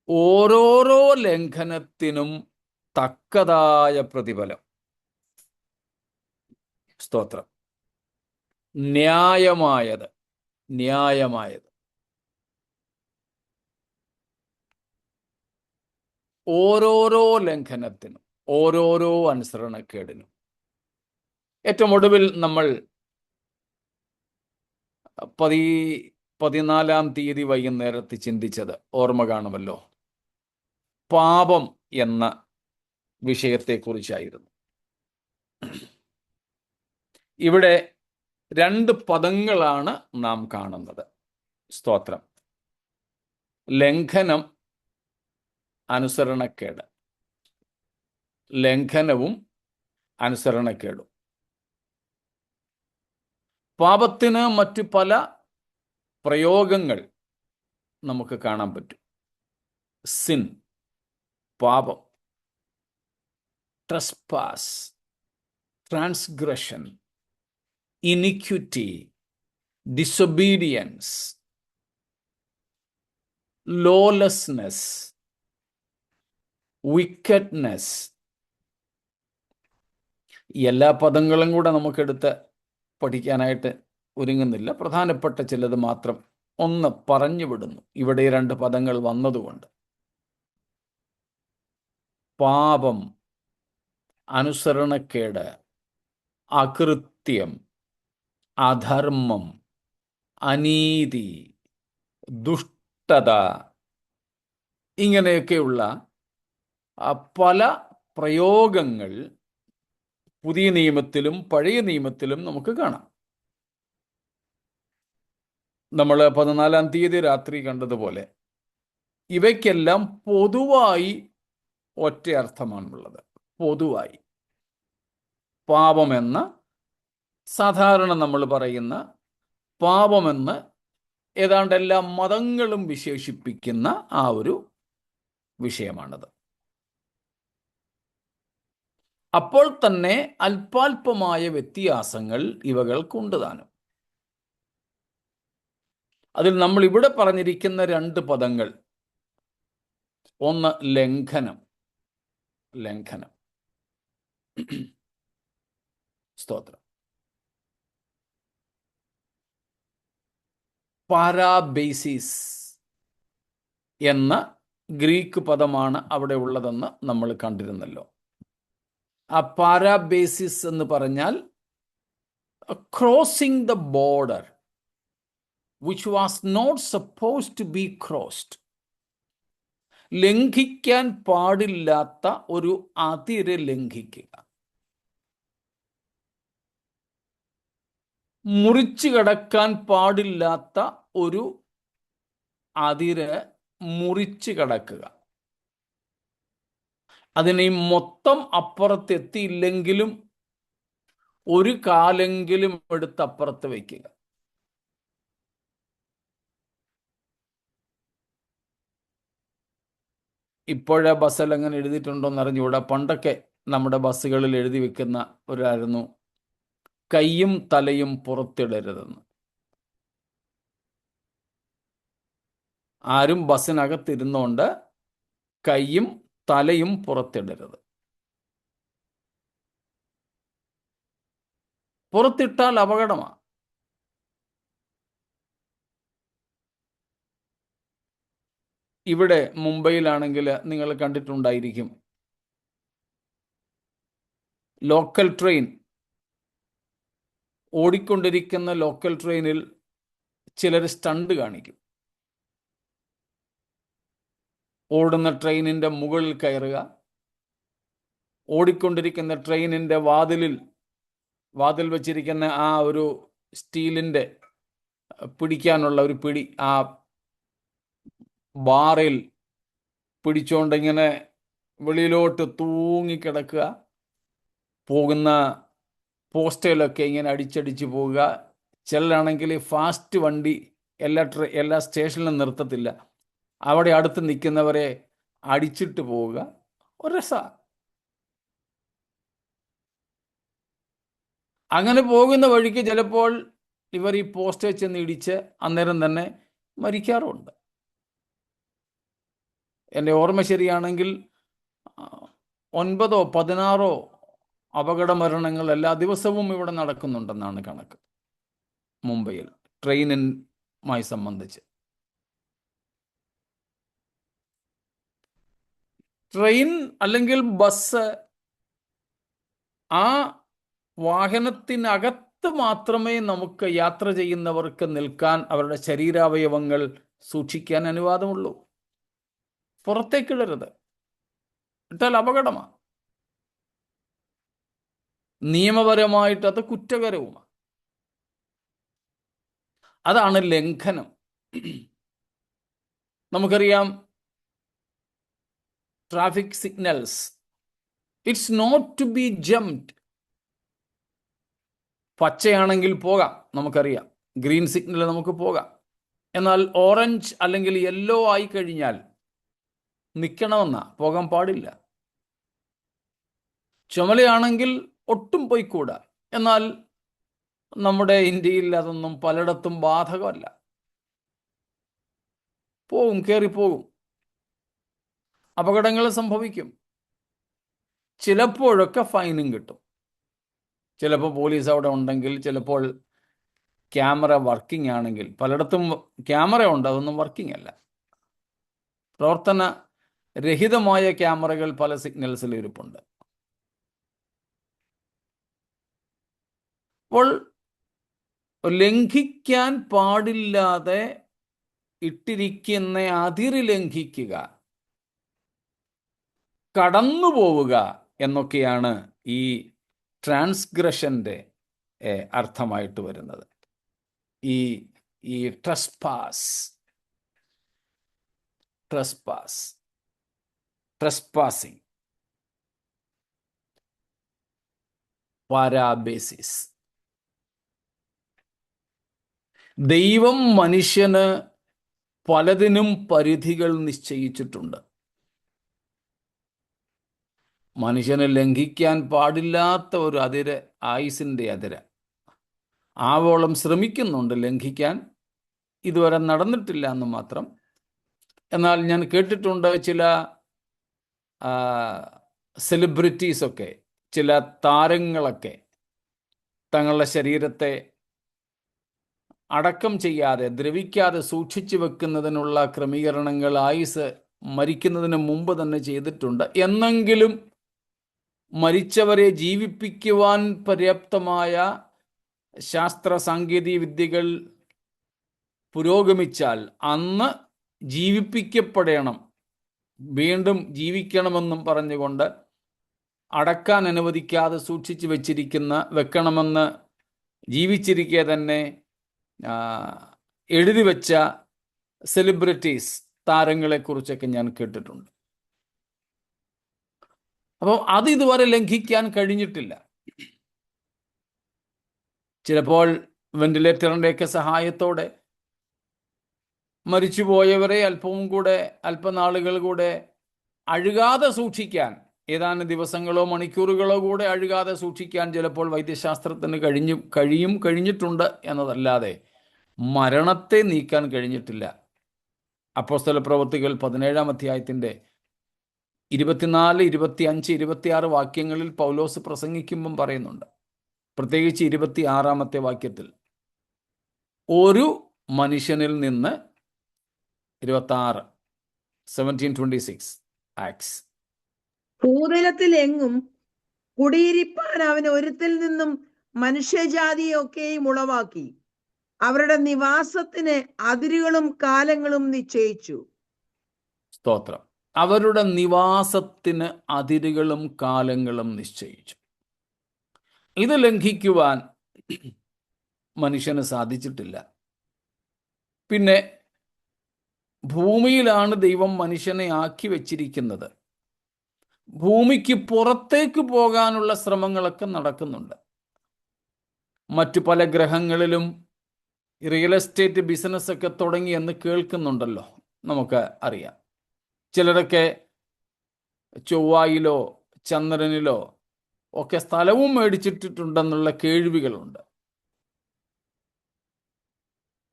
ഓരോരോ ലംഘനത്തിനും തക്കതായ പ്രതിഫലം. സ്തോത്രം. ന്യായമായത്. ഓരോരോ ലംഘനത്തിനും ഓരോരോ അനുസരണക്കേടിനും. ഏറ്റവും ഒടുവിൽ നമ്മൾ 14-ാം തീയതി വൈകുന്നേരത്ത് ചിന്തിച്ചത് ഓർമ്മ കാണുമല്ലോ. പാപം എന്ന വിഷയത്തെക്കുറിച്ചായിരുന്നു. ഇവിടെ 2 പദങ്ങളാണ് നാം കാണുന്നത്. സ്തോത്രം. ലംഘനം, അനുസരണക്കേട്. ലംഘനവും അനുസരണക്കേടും. പാപത്തിന് മറ്റു പല പ്രയോഗങ്ങൾ നമുക്ക് കാണാൻ പറ്റും. സിൻ, പാപം. Trespass, transgression, iniquity, disobedience, lawlessness, wickedness. എല്ലാ പദങ്ങളും കൂടെ നമുക്കെടുത്ത് പഠിക്കാനായിട്ട് ഒരുങ്ങുന്നില്ല. പ്രധാനപ്പെട്ട ചിലത് മാത്രം ഒന്ന് പറഞ്ഞു വിടുന്നു, ഇവിടെ 2 പദങ്ങൾ വന്നതുകൊണ്ട്. പാപം, അനുസരണക്കേട്, അകൃത്യം, അധർമ്മം, അനീതി, ദുഷ്ടത, ഇങ്ങനെയൊക്കെയുള്ള പല പ്രയോഗങ്ങൾ പുതിയ നിയമത്തിലും പഴയ നിയമത്തിലും നമുക്ക് കാണാം. നമ്മൾ 14-ാം തീയതി രാത്രി കണ്ടതുപോലെ ഇവയ്ക്കെല്ലാം പൊതുവായി ഒറ്റ അർത്ഥമാണുള്ളത്. പൊതുവായി പാപമെന്ന് സാധാരണ നമ്മൾ പറയുന്ന പാപമെന്ന് ഏതാണ്ട് എല്ലാ മതങ്ങളും വിശേഷിപ്പിക്കുന്ന ആ ഒരു വിഷയമാണത്. അപ്പോൾ തന്നെ അല്പാൽപമായ വ്യത്യാസങ്ങൾ ഇവകൾക്കുണ്ട് താനും. അതിൽ നമ്മൾ ഇവിടെ പറഞ്ഞിരിക്കുന്ന 2 പദങ്ങൾ, ഒന്ന് ലംഘനം. സ്തോത്രം. പാരാബേസിസ് എന്ന ഗ്രീക്ക് പദമാണ് അവിടെ ഉള്ളതെന്ന് നമ്മൾ കണ്ടിരുന്നല്ലോ. ആ പാരാബേസിസ് എന്ന് പറഞ്ഞാൽ crossing the border which was not supposed to be crossed. ലംഘിക്കാൻ പാടില്ലാത്ത ഒരു അതിര് ലംഘിക്കുക, മുറിച്ചു കടക്കാൻ പാടില്ലാത്ത ഒരു അതിര് മുറിച്ചു കടക്കുക. അതിനെ മൊത്തം അപ്പുറത്തെത്തിയില്ലെങ്കിലും ഒരു കാലെങ്കിലും എടുത്ത് അപ്പുറത്ത് വയ്ക്കുക. ഇപ്പോഴേ ബസ്സിൽ അങ്ങനെ എഴുതിയിട്ടുണ്ടോയെന്ന് അറിഞ്ഞുകൂടാ. പണ്ടൊക്കെ നമ്മുടെ ബസ്സുകളിൽ എഴുതി വെക്കുന്ന ഒരായിരുന്നു കൈയും തലയും പുറത്തിടരുതെന്ന്. ആരും ബസ്സിനകത്തിരുന്നോണ്ട് കൈയും തലയും പുറത്തിടരുത്. പുറത്തിട്ടാൽ അപകടമാണ്. ഇവിടെ മുംബൈയിലാണെങ്കിൽ നിങ്ങൾ കണ്ടിട്ടുണ്ടായിരിക്കും, ലോക്കൽ ട്രെയിൻ ഓടിക്കൊണ്ടിരിക്കുന്ന ലോക്കൽ ട്രെയിനിൽ ചിലർ സ്റ്റണ്ട് കാണിക്കും. ഓടുന്ന ട്രെയിനിൻ്റെ മുകളിൽ കയറുക, ഓടിക്കൊണ്ടിരിക്കുന്ന ട്രെയിനിൻ്റെ വാതിൽ വച്ചിരിക്കുന്ന ആ ഒരു സ്റ്റീലിൻ്റെ പിടിക്കാനുള്ള ഒരു പിടി, ആ ബാറിൽ പിടിച്ചുകൊണ്ടിങ്ങനെ വെളിയിലോട്ട് തൂങ്ങിക്കിടക്കുക, പോകുന്ന പോസ്റ്റയിലൊക്കെ ഇങ്ങനെ അടിച്ചടിച്ച് പോവുക. ചിലരാണെങ്കിൽ ഫാസ്റ്റ് വണ്ടി എല്ലാ സ്റ്റേഷനിലും നിർത്തത്തില്ല, അവിടെ അടുത്ത് നിൽക്കുന്നവരെ അടിച്ചിട്ട് പോവുക. ഒരു രസമാണ്. അങ്ങനെ പോകുന്ന വഴിക്ക് ചിലപ്പോൾ ഇവർ ഈ പോസ്റ്റേ ചെന്ന് ഇടിച്ച് അന്നേരം തന്നെ മരിക്കാറുണ്ട്. എൻ്റെ ഓർമ്മ ശരിയാണെങ്കിൽ 9 16 അപകട മരണങ്ങൾ എല്ലാ ദിവസവും ഇവിടെ നടക്കുന്നുണ്ടെന്നാണ് കണക്ക്, മുംബൈയിൽ ട്രെയിനുമായി സംബന്ധിച്ച്. ട്രെയിൻ അല്ലെങ്കിൽ ബസ്, ആ വാഹനത്തിനകത്ത് മാത്രമേ നമുക്ക് യാത്ര ചെയ്യുന്നവർക്ക് നിൽക്കാൻ, അവരുടെ ശരീരാവയവങ്ങൾ സൂക്ഷിക്കാൻ അനുവാദമുള്ളൂ. പുറത്തേക്കിടരുത്, ഇട്ടാൽ അപകടമാണ്. നിയമപരമായിട്ട് അത് കുറ്റകരവുമാണ്. അതാണ് ലംഘനം. നമുക്കറിയാം, traffic signals, it's not to be jumped. പച്ചയാണെങ്കിൽ പോകാം, നമുക്കറിയാം, ഗ്രീൻ സിഗ്നൽ നമുക്ക് പോകാം. എന്നാൽ ഓറഞ്ച് അല്ലെങ്കിൽ യെല്ലോ ആയി കഴിഞ്ഞാൽ നിൽക്കണമെന്നാ, പോകാൻ പാടില്ല. ചുമലയാണെങ്കിൽ ഒട്ടും പോയിക്കൂടാ. എന്നാൽ നമ്മുടെ ഇന്ത്യയിൽ അതൊന്നും പലയിടത്തും ബാധകമല്ല. കയറിപ്പോകും, അപകടങ്ങൾ സംഭവിക്കും. ചിലപ്പോഴൊക്കെ ഫൈനും കിട്ടും. ചിലപ്പോൾ പോലീസ് അവിടെ ഉണ്ടെങ്കിൽ, ചിലപ്പോൾ ക്യാമറ വർക്കിംഗ് ആണെങ്കിൽ. പലയിടത്തും ക്യാമറ ഉണ്ട്, അതൊന്നും വർക്കിംഗ് അല്ല. പ്രവർത്തന രഹിതമായ ക്യാമറകൾ പല സിഗ്നൽസിൽ ഇരിപ്പുണ്ട്. അപ്പോൾ ലംഘിക്കാൻ പാടില്ലാതെ ഇട്ടിരിക്കുന്ന അതിര് ലംഘിക്കുക, കടന്നു പോവുക എന്നൊക്കെയാണ് ഈ ട്രാൻസ്ഗ്രഷൻ്റെ അർത്ഥമായിട്ട് വരുന്നത്. ഈ ട്രസ്പാസിങ്, പാരാബേസിസ്. ദൈവം മനുഷ്യന് പലതിനും പരിധികൾ നിശ്ചയിച്ചിട്ടുണ്ട്. മനുഷ്യന് ലംഘിക്കാൻ പാടില്ലാത്ത ഒരു അതിര്, ആയുസിൻ്റെ അതിര്. ആവോളം ശ്രമിക്കുന്നുണ്ട് ലംഘിക്കാൻ, ഇതുവരെ നടന്നിട്ടില്ല എന്ന് മാത്രം. എന്നാൽ ഞാൻ കേട്ടിട്ടുണ്ട്, ചില സെലിബ്രിറ്റീസൊക്കെ, ചില താരങ്ങളൊക്കെ തങ്ങളുടെ ശരീരത്തെ അടക്കം ചെയ്യാതെ, ദ്രവിക്കാതെ സൂക്ഷിച്ചു വെക്കുന്നതിനുള്ള ക്രമീകരണങ്ങൾ ആയുസ് മരിക്കുന്നതിന് മുമ്പ് തന്നെ ചെയ്തിട്ടുണ്ട്. എന്നെങ്കിലും മരിച്ചവരെ ജീവിപ്പിക്കുവാൻ പര്യാപ്തമായ ശാസ്ത്ര സാങ്കേതിക വിദ്യകൾ പുരോഗമിച്ചാൽ അന്ന് ജീവിപ്പിക്കപ്പെടണം, വീണ്ടും ജീവിക്കണമെന്നും പറഞ്ഞുകൊണ്ട് അടക്കാൻ അനുവദിക്കാതെ സൂക്ഷിച്ചു വെക്കണമെന്ന് ജീവിച്ചിരിക്കെ തന്നെ എഴുതി വെച്ച സെലിബ്രിറ്റീസ്, താരങ്ങളെക്കുറിച്ചൊക്കെ ഞാൻ കേട്ടിട്ടുണ്ട്. അപ്പോൾ അത് ഇതുവരെ ലംഘിക്കാൻ കഴിഞ്ഞിട്ടില്ല. ചിലപ്പോൾ വെന്റിലേറ്ററിൻ്റെയൊക്കെ സഹായത്തോടെ മരിച്ചുപോയവരെ അല്പനാളുകൾ കൂടെ അഴുകാതെ സൂക്ഷിക്കാൻ, ഏതാനും ദിവസങ്ങളോ മണിക്കൂറുകളോ കൂടെ അഴുകാതെ സൂക്ഷിക്കാൻ ചിലപ്പോൾ വൈദ്യശാസ്ത്രത്തിന് കഴിഞ്ഞിട്ടുണ്ട് എന്നതല്ലാതെ മരണത്തെ നീക്കാൻ കഴിഞ്ഞിട്ടില്ല. അപ്പോസ്തല പ്രവൃത്തികൾ 17-ാം അധ്യായത്തിൻ്റെ 24, 25, 26 വാക്യങ്ങളിൽ പൗലോസ് പ്രസംഗിക്കുമ്പം പറയുന്നുണ്ട്. പ്രത്യേകിച്ച് 26-ാമത്തെ വാക്യത്തിൽ, ഒരു മനുഷ്യനിൽ നിന്ന് 26, 17:26 ആക്ട്സ്, ഭൂതലത്തിൽ എങ്ങും കുടിയിരിപ്പാൻ അവൻ ഒരുത്തിൽ നിന്നും മനുഷ്യജാതിയൊക്കെയും ഉളവാക്കി അവരുടെ നിവാസത്തിന് അതിരുകളും കാലങ്ങളും നിശ്ചയിച്ചു. സ്തോത്രം. അവരുടെ നിവാസത്തിന് അതിരുകളും കാലങ്ങളും നിശ്ചയിച്ചു. ഇത് ലംഘിക്കുവാൻ മനുഷ്യന് സാധിച്ചിട്ടില്ല. പിന്നെ ഭൂമിയിലാണ് ദൈവം മനുഷ്യനെ ആക്കി വച്ചിരിക്കുന്നത്. ഭൂമിക്ക് പുറത്തേക്ക് പോകാനുള്ള ശ്രമങ്ങളൊക്കെ നടക്കുന്നുണ്ട്. മറ്റു പല ഗ്രഹങ്ങളിലും റിയൽ എസ്റ്റേറ്റ് ബിസിനസ്സൊക്കെ തുടങ്ങി എന്ന് കേൾക്കുന്നുണ്ടല്ലോ, നമുക്ക് അറിയാം. ചിലരൊക്കെ ചൊവ്വായിലോ ചന്ദ്രനിലോ ഒക്കെ സ്ഥലവും മേടിച്ചിട്ടുണ്ടെന്നുള്ള കേൾവികളുണ്ട്.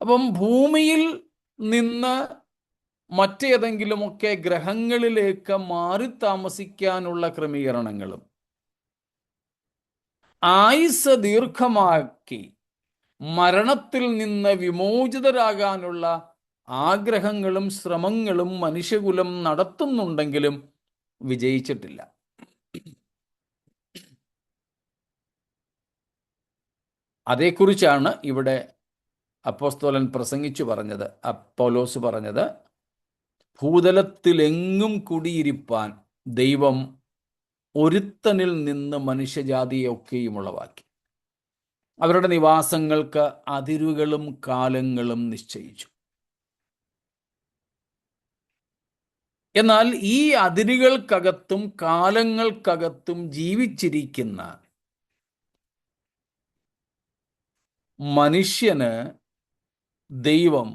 അപ്പം ഭൂമിയിൽ നിന്ന് മറ്റേതെങ്കിലുമൊക്കെ ഗ്രഹങ്ങളിലേക്ക് മാറി താമസിക്കാനുള്ള ക്രമീകരണങ്ങളും ആയുസ് ദീർഘമാക്കി മരണത്തിൽ നിന്ന് വിമോചിതരാകാനുള്ള ആഗ്രഹങ്ങളും ശ്രമങ്ങളും മനുഷ്യകുലം നടത്തുന്നുണ്ടെങ്കിലും വിജയിച്ചിട്ടില്ല. അതേക്കുറിച്ചാണ് ഇവിടെ അപ്പോസ്തലൻ പ്രസംഗിച്ചു പറഞ്ഞത്, പൗലോസ് പറഞ്ഞത്, ഭൂതലത്തിലെങ്ങും കുടിയിരിപ്പാൻ ദൈവം ഒരുത്തനിൽ നിന്ന് മനുഷ്യജാതിയൊക്കെയും ഉളവാക്കി അവരുടെ നിവാസങ്ങൾക്ക് അതിരുകളും കാലങ്ങളും നിശ്ചയിച്ചു. എന്നാൽ ഈ അതിരുകൾക്കകത്തും കാലങ്ങൾക്കകത്തും ജീവിച്ചിരിക്കുന്ന മനുഷ്യന് ദൈവം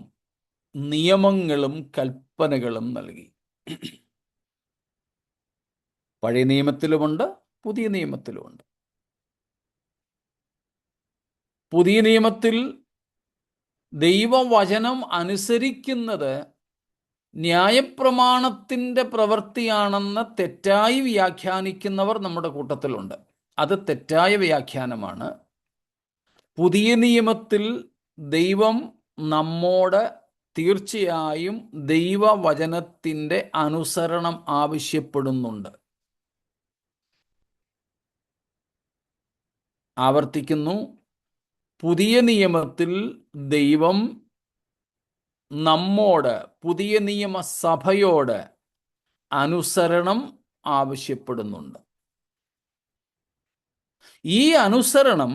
നിയമങ്ങളും കൽപ്പനകളും നൽകി. പഴയ നിയമത്തിലുമുണ്ട്, പുതിയ നിയമത്തിലുമുണ്ട്. പുതിയ നിയമത്തിൽ ദൈവവചനം അനുസരിക്കുന്നത് ന്യായപ്രമാണത്തിൻ്റെ പ്രവൃത്തിയാണെന്ന് തെറ്റായി വ്യാഖ്യാനിക്കുന്നവർ നമ്മുടെ കൂട്ടത്തിലുണ്ട്. അത് തെറ്റായ വ്യാഖ്യാനമാണ്. പുതിയ നിയമത്തിൽ ദൈവം നമ്മോട് തീർച്ചയായും ദൈവവചനത്തിൻ്റെ അനുസരണം ആവശ്യപ്പെടുന്നുണ്ട്. ആവർത്തിക്കുന്നു, പുതിയ നിയമത്തിൽ ദൈവം നമ്മോട്, പുതിയ നിയമസഭയോട് അനുസരണം ആവശ്യപ്പെടുന്നുണ്ട്. ഈ അനുസരണം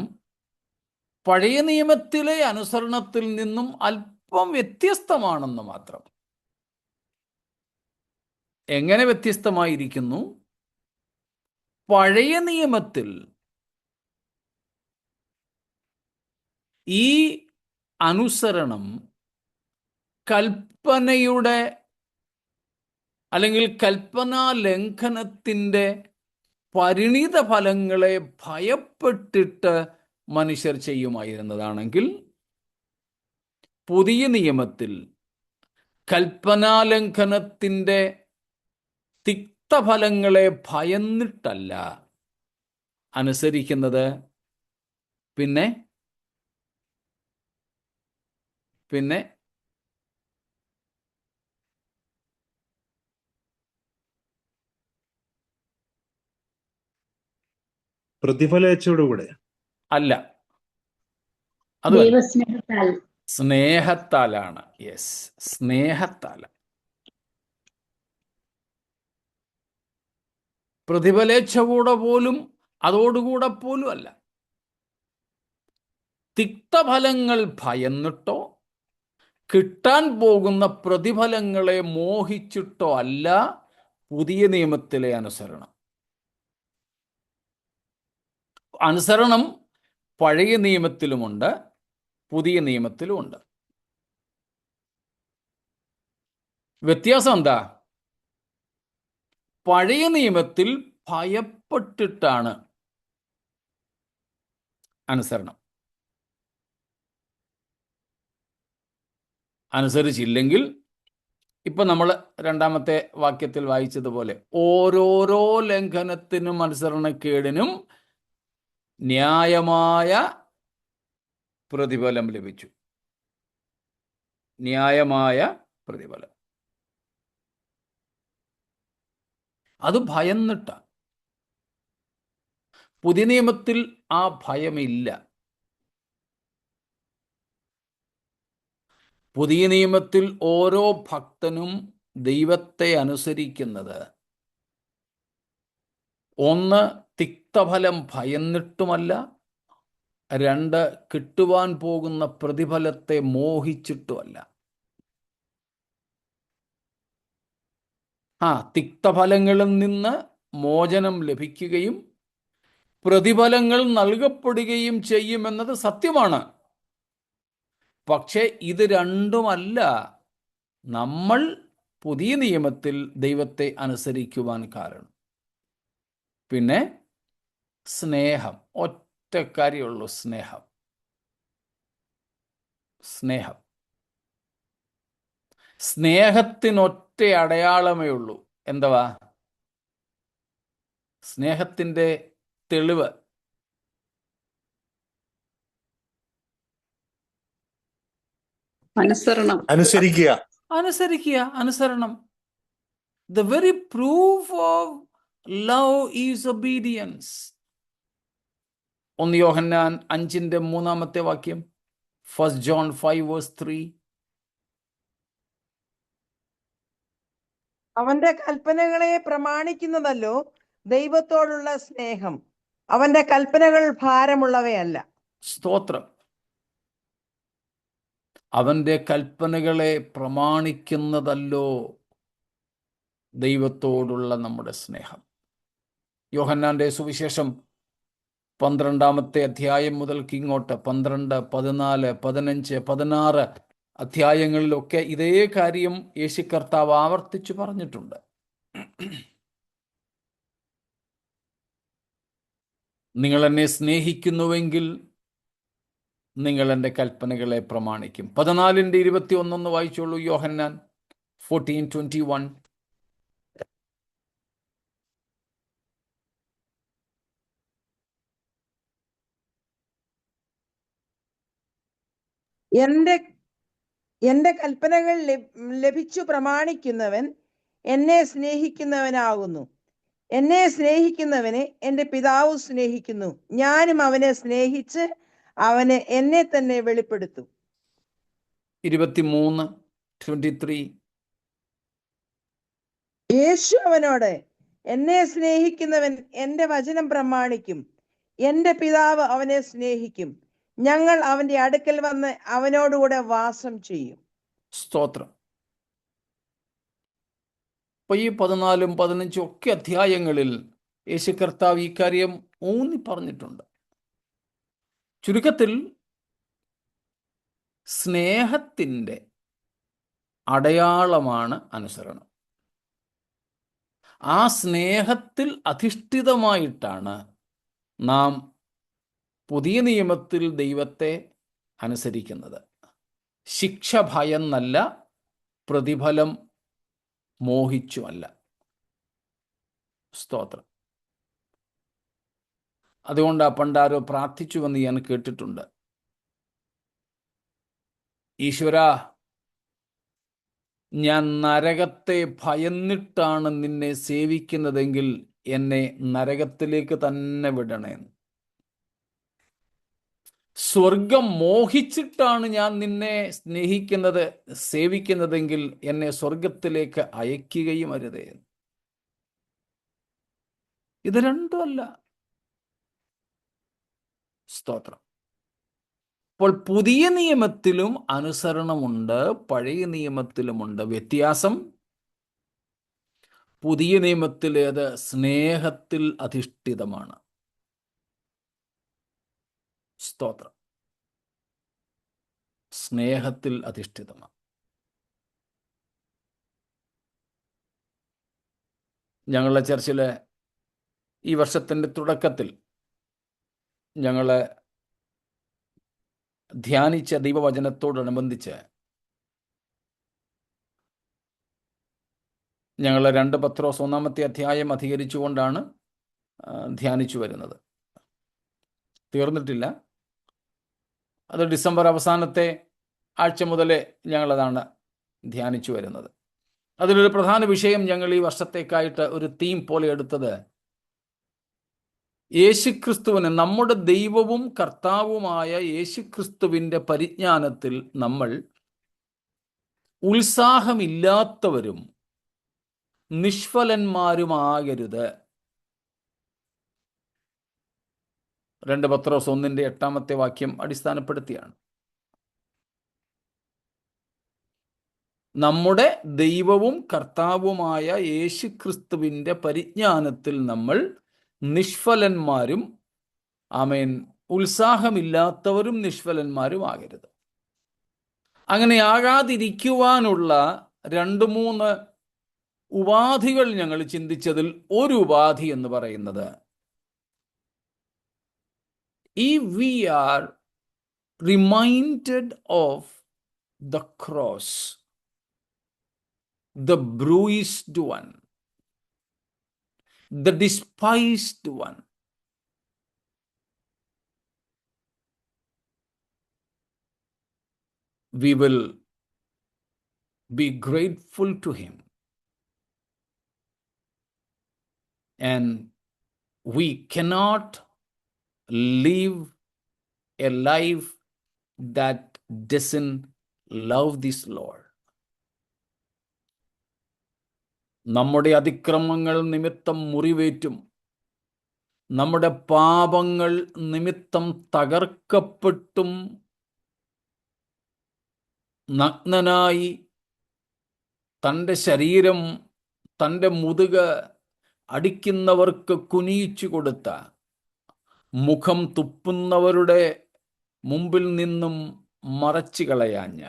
പഴയ നിയമത്തിലെ അനുസരണത്തിൽ നിന്നും അല്പം വ്യത്യസ്തമാണെന്ന് മാത്രം. എങ്ങനെ വ്യത്യസ്തമായിരിക്കുന്നു? പഴയ നിയമത്തിൽ ഈ അനുസരണം കൽപ്പനയുടെ അല്ലെങ്കിൽ കൽപ്പനാ ലംഘനത്തിൻ്റെ പരിണിത ഫലങ്ങളെ ഭയപ്പെട്ടിട്ട് മനുഷ്യർ ചെയ്യുമായിരുന്നതാണെങ്കിൽ, പുതിയ നിയമത്തിൽ കൽപ്പനാലംഘനത്തിൻ്റെ തിക്തഫലങ്ങളെ ഭയന്നിട്ടല്ല അനുസരിക്കുന്നത്. പിന്നെ പ്രതിഫലേച്ഛയോടുകൂടെ അല്ല, അത് സ്നേഹത്താലാണ്. യെസ്, സ്നേഹത്താല. പ്രതിഫലേച്ഛകൂടെ പോലും, അതോടുകൂടെ പോലും അല്ല. തിക്തഫലങ്ങൾ ഭയന്നിട്ടോ കിട്ടാൻ പോകുന്ന പ്രതിഫലങ്ങളെ മോഹിച്ചിട്ടോ അല്ല പുതിയ നിയമത്തിലെ അനുസരണം. അനുസരണം പഴയ നിയമത്തിലുമുണ്ട്, പുതിയ നിയമത്തിലുമുണ്ട്. വ്യത്യാസം എന്താ? പഴയ നിയമത്തിൽ ഭയപ്പെട്ടിട്ടാണ് അനുസരണം. അനുസരിച്ചില്ലെങ്കിൽ, ഇപ്പം നമ്മൾ രണ്ടാമത്തെ വാക്യത്തിൽ വായിച്ചതുപോലെ, ഓരോരോ ലംഘനത്തിനും അനുസരണക്കേടിനും ന്യായമായ പ്രതിഫലം ലഭിച്ചു. ന്യായമായ പ്രതിഫലം. അത് ഭയന്നിട്ടാണ്. പുതിയ നിയമത്തിൽ ആ ഭയമില്ല. പുതിയ നിയമത്തിൽ ഓരോ ഭക്തനും ദൈവത്തെ അനുസരിക്കുന്നത് ഒന്ന്, തിക്തഫലം ഭയന്നിട്ടുമല്ല, രണ്ട്, കിട്ടുവാൻ പോകുന്ന പ്രതിഫലത്തെ മോഹിച്ചിട്ടുമല്ല. തിക്തഫലങ്ങളിൽ നിന്ന് മോചനം ലഭിക്കുകയും പ്രതിഫലങ്ങൾ നൽകപ്പെടുകയും ചെയ്യുമെന്നത് സത്യമാണ്. പക്ഷേ ഇത് രണ്ടുമല്ല നമ്മൾ പുതിയ നിയമത്തിൽ ദൈവത്തെ അനുസരിക്കുവാൻ കാരണം. പിന്നെ സ്നേഹം, ഒറ്റ കാര്യമുള്ളൂ, സ്നേഹം. സ്നേഹം സ്നേഹത്തിനൊറ്റ അടയാളമേ ഉള്ളൂ. എന്തുവാ സ്നേഹത്തിൻ്റെ തെളിവ്? അനുസരണം. അനുസരണം. The very proof of love is obedience. 1 Yohannan 5:3 1 John 5:3. അവന്റെ കൽപ്പനകളെ പ്രമാണിക്കുന്നതല്ലോ ദൈവത്തോടുള്ള സ്നേഹം. അവന്റെ കൽപ്പനകൾ ഭാരമുള്ളവയല്ല. സ്തോത്രം. അവന്റെ കൽപ്പനകളെ പ്രമാണിക്കുന്നതല്ലോ ദൈവത്തോടുള്ള നമ്മുടെ സ്നേഹം. യോഹന്നാന്റെ സുവിശേഷം 12 മുതൽക്ക് ഇങ്ങോട്ട് 12, 14, 15, 16 അധ്യായങ്ങളിലൊക്കെ ഇതേ കാര്യം യേശു കർത്താവ് ആവർത്തിച്ചു പറഞ്ഞിട്ടുണ്ട്. നിങ്ങൾ എന്നെ സ്നേഹിക്കുന്നുവെങ്കിൽ നിങ്ങൾ എൻ്റെ കൽപ്പനകളെ പ്രമാണിക്കും. 14:21 വായിച്ചോളൂ. യോഹന്നാൻ 14:21. എന്റെ കൽപ്പനകൾ ലഭിച്ചു പ്രമാണിക്കുന്നവൻ എന്നെ സ്നേഹിക്കുന്നവനാകുന്നു. എന്നെ സ്നേഹിക്കുന്നവനെ എന്റെ പിതാവ് സ്നേഹിക്കുന്നു. ഞാനും അവനെ സ്നേഹിച്ച് അവന് എന്നെ തന്നെ വെളിപ്പെടുത്തും. 23:23. യേശു അവനോട്, എന്നെ സ്നേഹിക്കുന്നവൻ എന്റെ വചനം പ്രമാണിക്കും. എന്റെ പിതാവ് അവനെ സ്നേഹിക്കും. ഞങ്ങൾ അവന്റെ അടുക്കൽ വന്ന് അവനോടുകൂടെ വാസം ചെയ്യും. സ്തോത്രം. അപ്പൊ ഈ 14, 15 ഒക്കെ അധ്യായങ്ങളിൽ യേശു കർത്താവ് ഈ കാര്യം ഊന്നി പറഞ്ഞിട്ടുണ്ട്. ചുരുക്കത്തിൽ സ്നേഹത്തിൻ്റെ അടയാളമാണ് അനുസരണം. ആ സ്നേഹത്തിൽ അധിഷ്ഠിതമായിട്ടാണ് നാം പുതിയ നിയമത്തിൽ ദൈവത്തെ അനുസരിക്കുന്നത്. ശിക്ഷ ഭയന്നല്ല, പ്രതിഫലം മോഹിച്ചുമല്ല. സ്തോത്രം. അതുകൊണ്ട് പണ്ടാരോ പ്രാർത്ഥിച്ചുവെന്ന് ഞാൻ കേട്ടിട്ടുണ്ട്. ഈശ്വരാ, ഞാൻ നരകത്തെ ഭയന്നിട്ടാണ് നിന്നെ സേവിക്കുന്നതെങ്കിൽ എന്നെ നരകത്തിലേക്ക് തന്നെ വിടണേ. സ്വർഗം മോഹിച്ചിട്ടാണ് ഞാൻ നിന്നെ സ്നേഹിക്കുന്നത്, സേവിക്കുന്നതെങ്കിൽ എന്നെ സ്വർഗത്തിലേക്ക് അയക്കുകയും അരുതേ. ഇത് രണ്ടുമല്ല. സ്തോത്രം. അപ്പോൾ പുതിയ നിയമത്തിലും അനുസരണമുണ്ട്, പഴയ നിയമത്തിലുമുണ്ട്. വ്യത്യാസം പുതിയ നിയമത്തിലേത് സ്നേഹത്തിൽ അധിഷ്ഠിതമാണ്. സ്തോത്രം. സ്നേഹത്തിൽ അധിഷ്ഠിതമാണ്. ഞങ്ങളുടെ ചർച്ചിലെ ഈ വർഷത്തിൻ്റെ തുടക്കത്തിൽ ഞങ്ങൾ ധ്യാനിച്ച ദൈവവചനത്തോടനുബന്ധിച്ച് ഞങ്ങൾ 2 പത്രോസ് 1 അധികരിച്ചുകൊണ്ടാണ് ധ്യാനിച്ചു വരുന്നത്. തീർന്നിട്ടില്ല. അത് ഡിസംബർ അവസാനത്തെ ആഴ്ച മുതലേ ഞങ്ങളതാണ് ധ്യാനിച്ചു വരുന്നത്. അതിലൊരു പ്രധാന വിഷയം ഞങ്ങൾ ഈ വർഷത്തേക്കായിട്ട് ഒരു തീം പോലെ എടുത്തത് യേശുക്രിസ്തുവിന്, നമ്മുടെ ദൈവവും കർത്താവുമായ യേശുക്രിസ്തുവിൻ്റെ പരിജ്ഞാനത്തിൽ നമ്മൾ ഉത്സാഹമില്ലാത്തവരും നിഷ്ഫലന്മാരുമാകരുത്. 2 പത്രോസ് 1:8 അടിസ്ഥാനപ്പെടുത്തിയാണ്. നമ്മുടെ ദൈവവും കർത്താവുമായ യേശുക്രിസ്തുവിൻ്റെ പരിജ്ഞാനത്തിൽ നമ്മൾ നിഷ്ഫലന്മാരും, ആമേൻ, ഉത്സാഹമില്ലാത്തവരും നിഷ്ഫലന്മാരും ആകരുത്. അങ്ങനെ ആകാതിരിക്കുവാനുള്ള 2-3 ഉപാധികൾ ഞങ്ങൾ ചിന്തിച്ചതിൽ ഒരു ഉപാധി എന്ന് പറയുന്നത്, if we are reminded of the cross, the bruised one, the despised one, we will be grateful to him, and we cannot live a life that doesn't love this Lord. നമ്മുടെ അതിക്രമങ്ങൾ നിമിത്തം മുറിവേറ്റും നമ്മുടെ പാപങ്ങൾ നിമിത്തം തകർക്കപ്പെട്ടും നഗ്നനായി തൻ്റെ ശരീരം, തൻ്റെ മുതുക് അടിക്കുന്നവർക്ക് കുനിയിച്ചു കൊടുത്ത, മുഖം തുപ്പുന്നവരുടെ മുമ്പിൽ നിന്നും മറച്ചു കളയാഞ്ഞ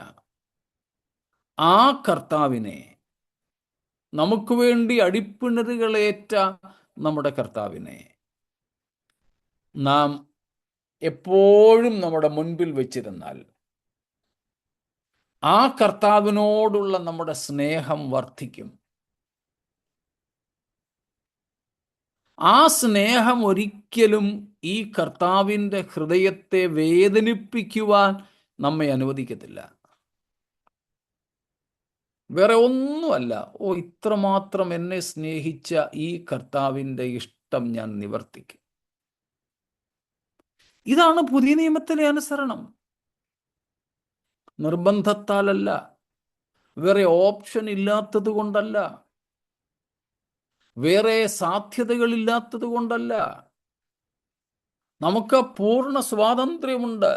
ആ കർത്താവിനെ, നമുക്ക് വേണ്ടി അടിപ്പിണറുകളേറ്റ നമ്മുടെ കർത്താവിനെ നാം എപ്പോഴും നമ്മുടെ മുൻപിൽ വെച്ചിരുന്നാൽ ആ കർത്താവിനോടുള്ള നമ്മുടെ സ്നേഹം വർദ്ധിക്കും. ആ സ്നേഹം ഒരിക്കലും ഈ കർത്താവിൻ്റെ ഹൃദയത്തെ വേദനിപ്പിക്കുവാൻ നമ്മെ അനുവദിക്കത്തില്ല. വേറെ ഒന്നുമല്ല, ഇത്രമാത്രം എന്നെ സ്നേഹിച്ച ഈ കർത്താവിൻ്റെ ഇഷ്ടം ഞാൻ നിവർത്തിക്കും. ഇതാണ് പുതിയ നിയമത്തിലെ അനുസരണം. നിർബന്ധത്താലല്ല, വേറെ ഓപ്ഷൻ ഇല്ലാത്തത് കൊണ്ടല്ല, വേറെ സാധ്യതകളില്ലാത്തത് കൊണ്ടല്ല. നമുക്ക് പൂർണ്ണ സ്വാതന്ത്ര്യമുണ്ട്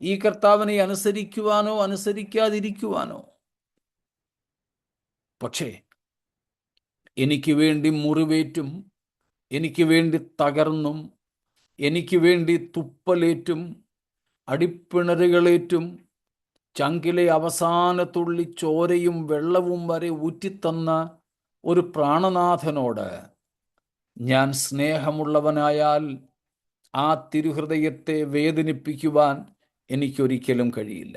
ഈ കർത്താവിനെ അനുസരിക്കുവാനോ അനുസരിക്കാതിരിക്കുവാനോ. പക്ഷേ എനിക്ക് വേണ്ടി മുറിവേറ്റും, എനിക്ക് വേണ്ടി തകർന്നും, എനിക്ക് വേണ്ടി തുപ്പലേറ്റും അടിപ്പിണറുകളേറ്റും ചങ്കിലെ അവസാന തുള്ളി ചോരയും വെള്ളവും വരെ ഊറ്റിത്തന്ന ഒരു പ്രാണനാഥനോട് ഞാൻ സ്നേഹമുള്ളവനായാൽ ആ തിരുഹൃദയത്തെ വേദനിപ്പിക്കുവാൻ എനിക്കൊരിക്കലും കഴിയില്ല.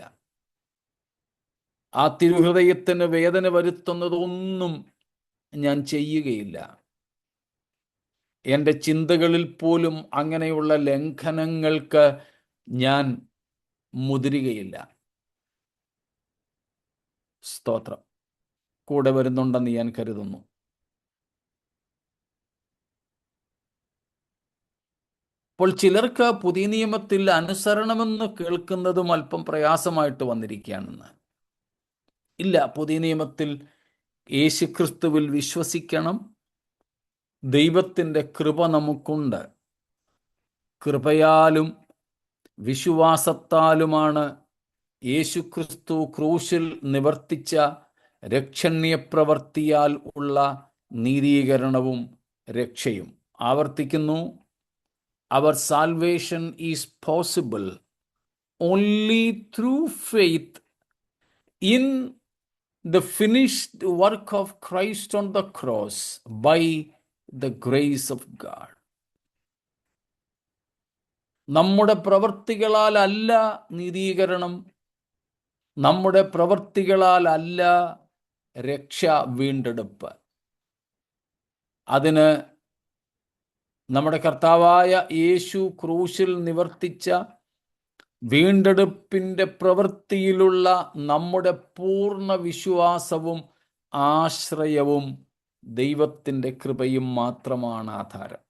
ആ തിരുഹൃദയത്തിന് വേദന വരുത്തുന്നതൊന്നും ഞാൻ ചെയ്യുകയില്ല. എൻ്റെ ചിന്തകളിൽ പോലും അങ്ങനെയുള്ള ലംഘനങ്ങൾക്ക് ഞാൻ മുതിരുകയില്ല. സ്തോത്രം. കൂടെ വരുന്നുണ്ടെന്ന് ഞാൻ കരുതുന്നു. അപ്പോൾ ചിലർക്ക് പുതിയ നിയമത്തിൽ അനുസരണമെന്ന് കേൾക്കുന്നതും അല്പം പ്രയാസമായിട്ട് വന്നിരിക്കുകയാണെന്ന്. ഇല്ല, പുതിയ നിയമത്തിൽ യേശുക്രിസ്തുവിൽ വിശ്വസിക്കണം. ദൈവത്തിൻ്റെ കൃപ നമുക്കുണ്ട്. കൃപയാലും വിശ്വാസത്താലുമാണ് യേശുക്രിസ്തു ക്രൂശിൽ നിവർത്തിച്ച രക്ഷണ്യപ്രവർത്തിയാൽ ഉള്ള നീതീകരണവും രക്ഷയും. ആവർത്തിക്കുന്നു, our salvation is possible only through faith in the finished work of Christ on the cross by the grace of God. നമ്മുടെ പ്രവൃത്തികളാൽ അല്ല നീതീകരണം, നമ്മുടെ പ്രവൃത്തികളാൽ അല്ല രക്ഷ, വീണ്ടെടുപ്പ്. അതിന് നമ്മുടെ കർത്താവായ യേശു ക്രൂശിൽ നിവർത്തിച്ച വീണ്ടെടുപ്പിൻ്റെ പ്രവൃത്തിയിലുള്ള നമ്മുടെ പൂർണ്ണ വിശ്വാസവും ആശ്രയവും ദൈവത്തിൻ്റെ കൃപയും മാത്രമാണ് ആധാരം.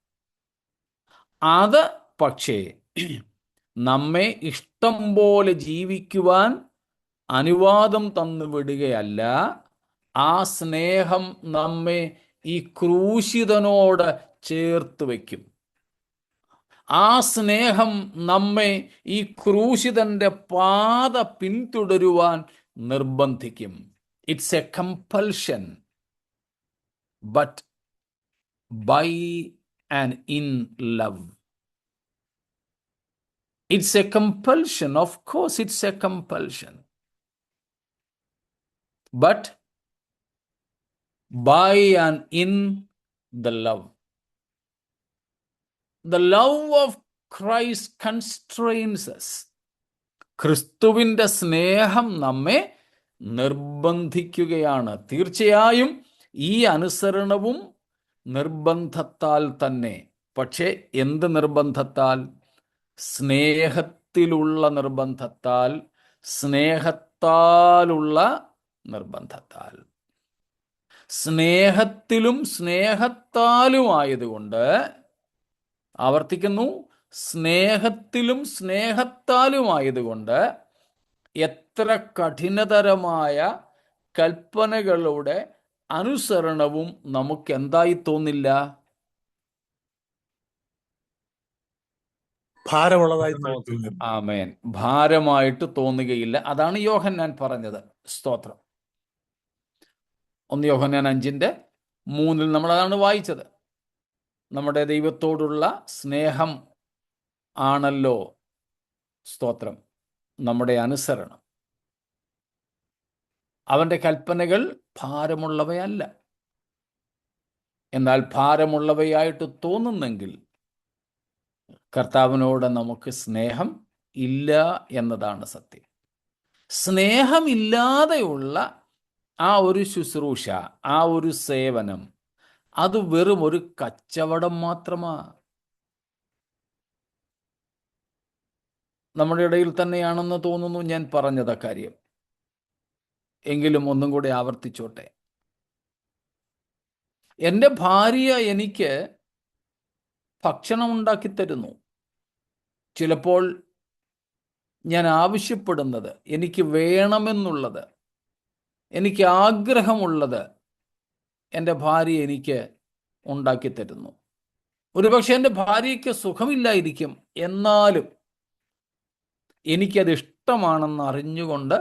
അത് പക്ഷേ നമ്മെ ഇഷ്ടം പോലെ ജീവിക്കുവാൻ അനുവാദം തന്നു വിടുകയല്ല. ആ സ്നേഹം നമ്മെ ഈ ക്രൂശിതനോട് ചേർത്ത് വയ്ക്കും. ആ സ്നേഹം നമ്മെ ഈ ക്രൂശിതന്റെ പാത പിന്തുടരുവാൻ നിർബന്ധിക്കും. It's a compulsion, but by and in love. It's a compulsion. Of course, it's a compulsion. But by and in the love. The love of Christ constrains us. ക്രിസ്തുവിൻ്റെ സ്നേഹം നമ്മെ നിർബന്ധിക്കുകയാണ്. തീർച്ചയായും ഈ അനുസരണവും നിർബന്ധത്താൽ തന്നെ. പക്ഷേ എന്ത് നിർബന്ധത്താൽ? സ്നേഹത്തിലുള്ള നിർബന്ധത്താൽ, സ്നേഹത്താലുള്ള നിർബന്ധത്താൽ. സ്നേഹത്തിലും സ്നേഹത്താലുമായതുകൊണ്ട്, ആവർത്തിക്കുന്നു, സ്നേഹത്തിലും സ്നേഹത്താലുമായതുകൊണ്ട് എത്ര കഠിനതരമായ കൽപ്പനകളുടെ അനുസരണവും നമുക്ക് എന്തായി തോന്നില്ല? ഭാരമുള്ളതായി തോന്നുന്നു. ആമേൻ. ഭാരമായിട്ട് തോന്നുകയില്ല. അതാണ് യോഹന്നാൻ പറഞ്ഞത്. സ്തോത്രം. 1 യോഹന്നാൻ 5:3 നമ്മൾ അതാണ് വായിച്ചത്. നമ്മുടെ ദൈവത്തോടുള്ള സ്നേഹം ആണല്ലോ, സ്തോത്രം, നമ്മുടെ അനുസരണം. അവൻ്റെ കൽപ്പനകൾ ഭാരമുള്ളവയല്ല. എന്നാൽ ഭാരമുള്ളവയായിട്ട് തോന്നുന്നെങ്കിൽ കർത്താവിനോട് നമുക്ക് സ്നേഹം ഇല്ല എന്നതാണ് സത്യം. സ്നേഹമില്ലാതെയുള്ള ആ ഒരു ശുശ്രൂഷ, ആ ഒരു സേവനം, അത് വെറും ഒരു കച്ചവടം മാത്രമാണ്. നമ്മുടെ ഇടയിൽ തന്നെയാണെന്ന് തോന്നുന്നു ഞാൻ പറഞ്ഞത് കാര്യം. എങ്കിലും ഒന്നും കൂടി ആവർത്തിച്ചോട്ടെ. എൻ്റെ ഭാര്യ എനിക്ക് ഭക്ഷണം ഉണ്ടാക്കി തരുന്നു. ചിലപ്പോൾ ഞാൻ ആവശ്യപ്പെടുന്നത്, എനിക്ക് വേണമെന്നുള്ളത്, എനിക്ക് ആഗ്രഹമുള്ളത് എൻ്റെ ഭാര്യ എനിക്ക് ഉണ്ടാക്കി തരുന്നു. ഒരുപക്ഷെ എൻ്റെ ഭാര്യയ്ക്ക് സുഖമില്ലായിരിക്കും, എന്നാലും എനിക്കത് ഇഷ്ടമാണെന്ന് അറിഞ്ഞുകൊണ്ട്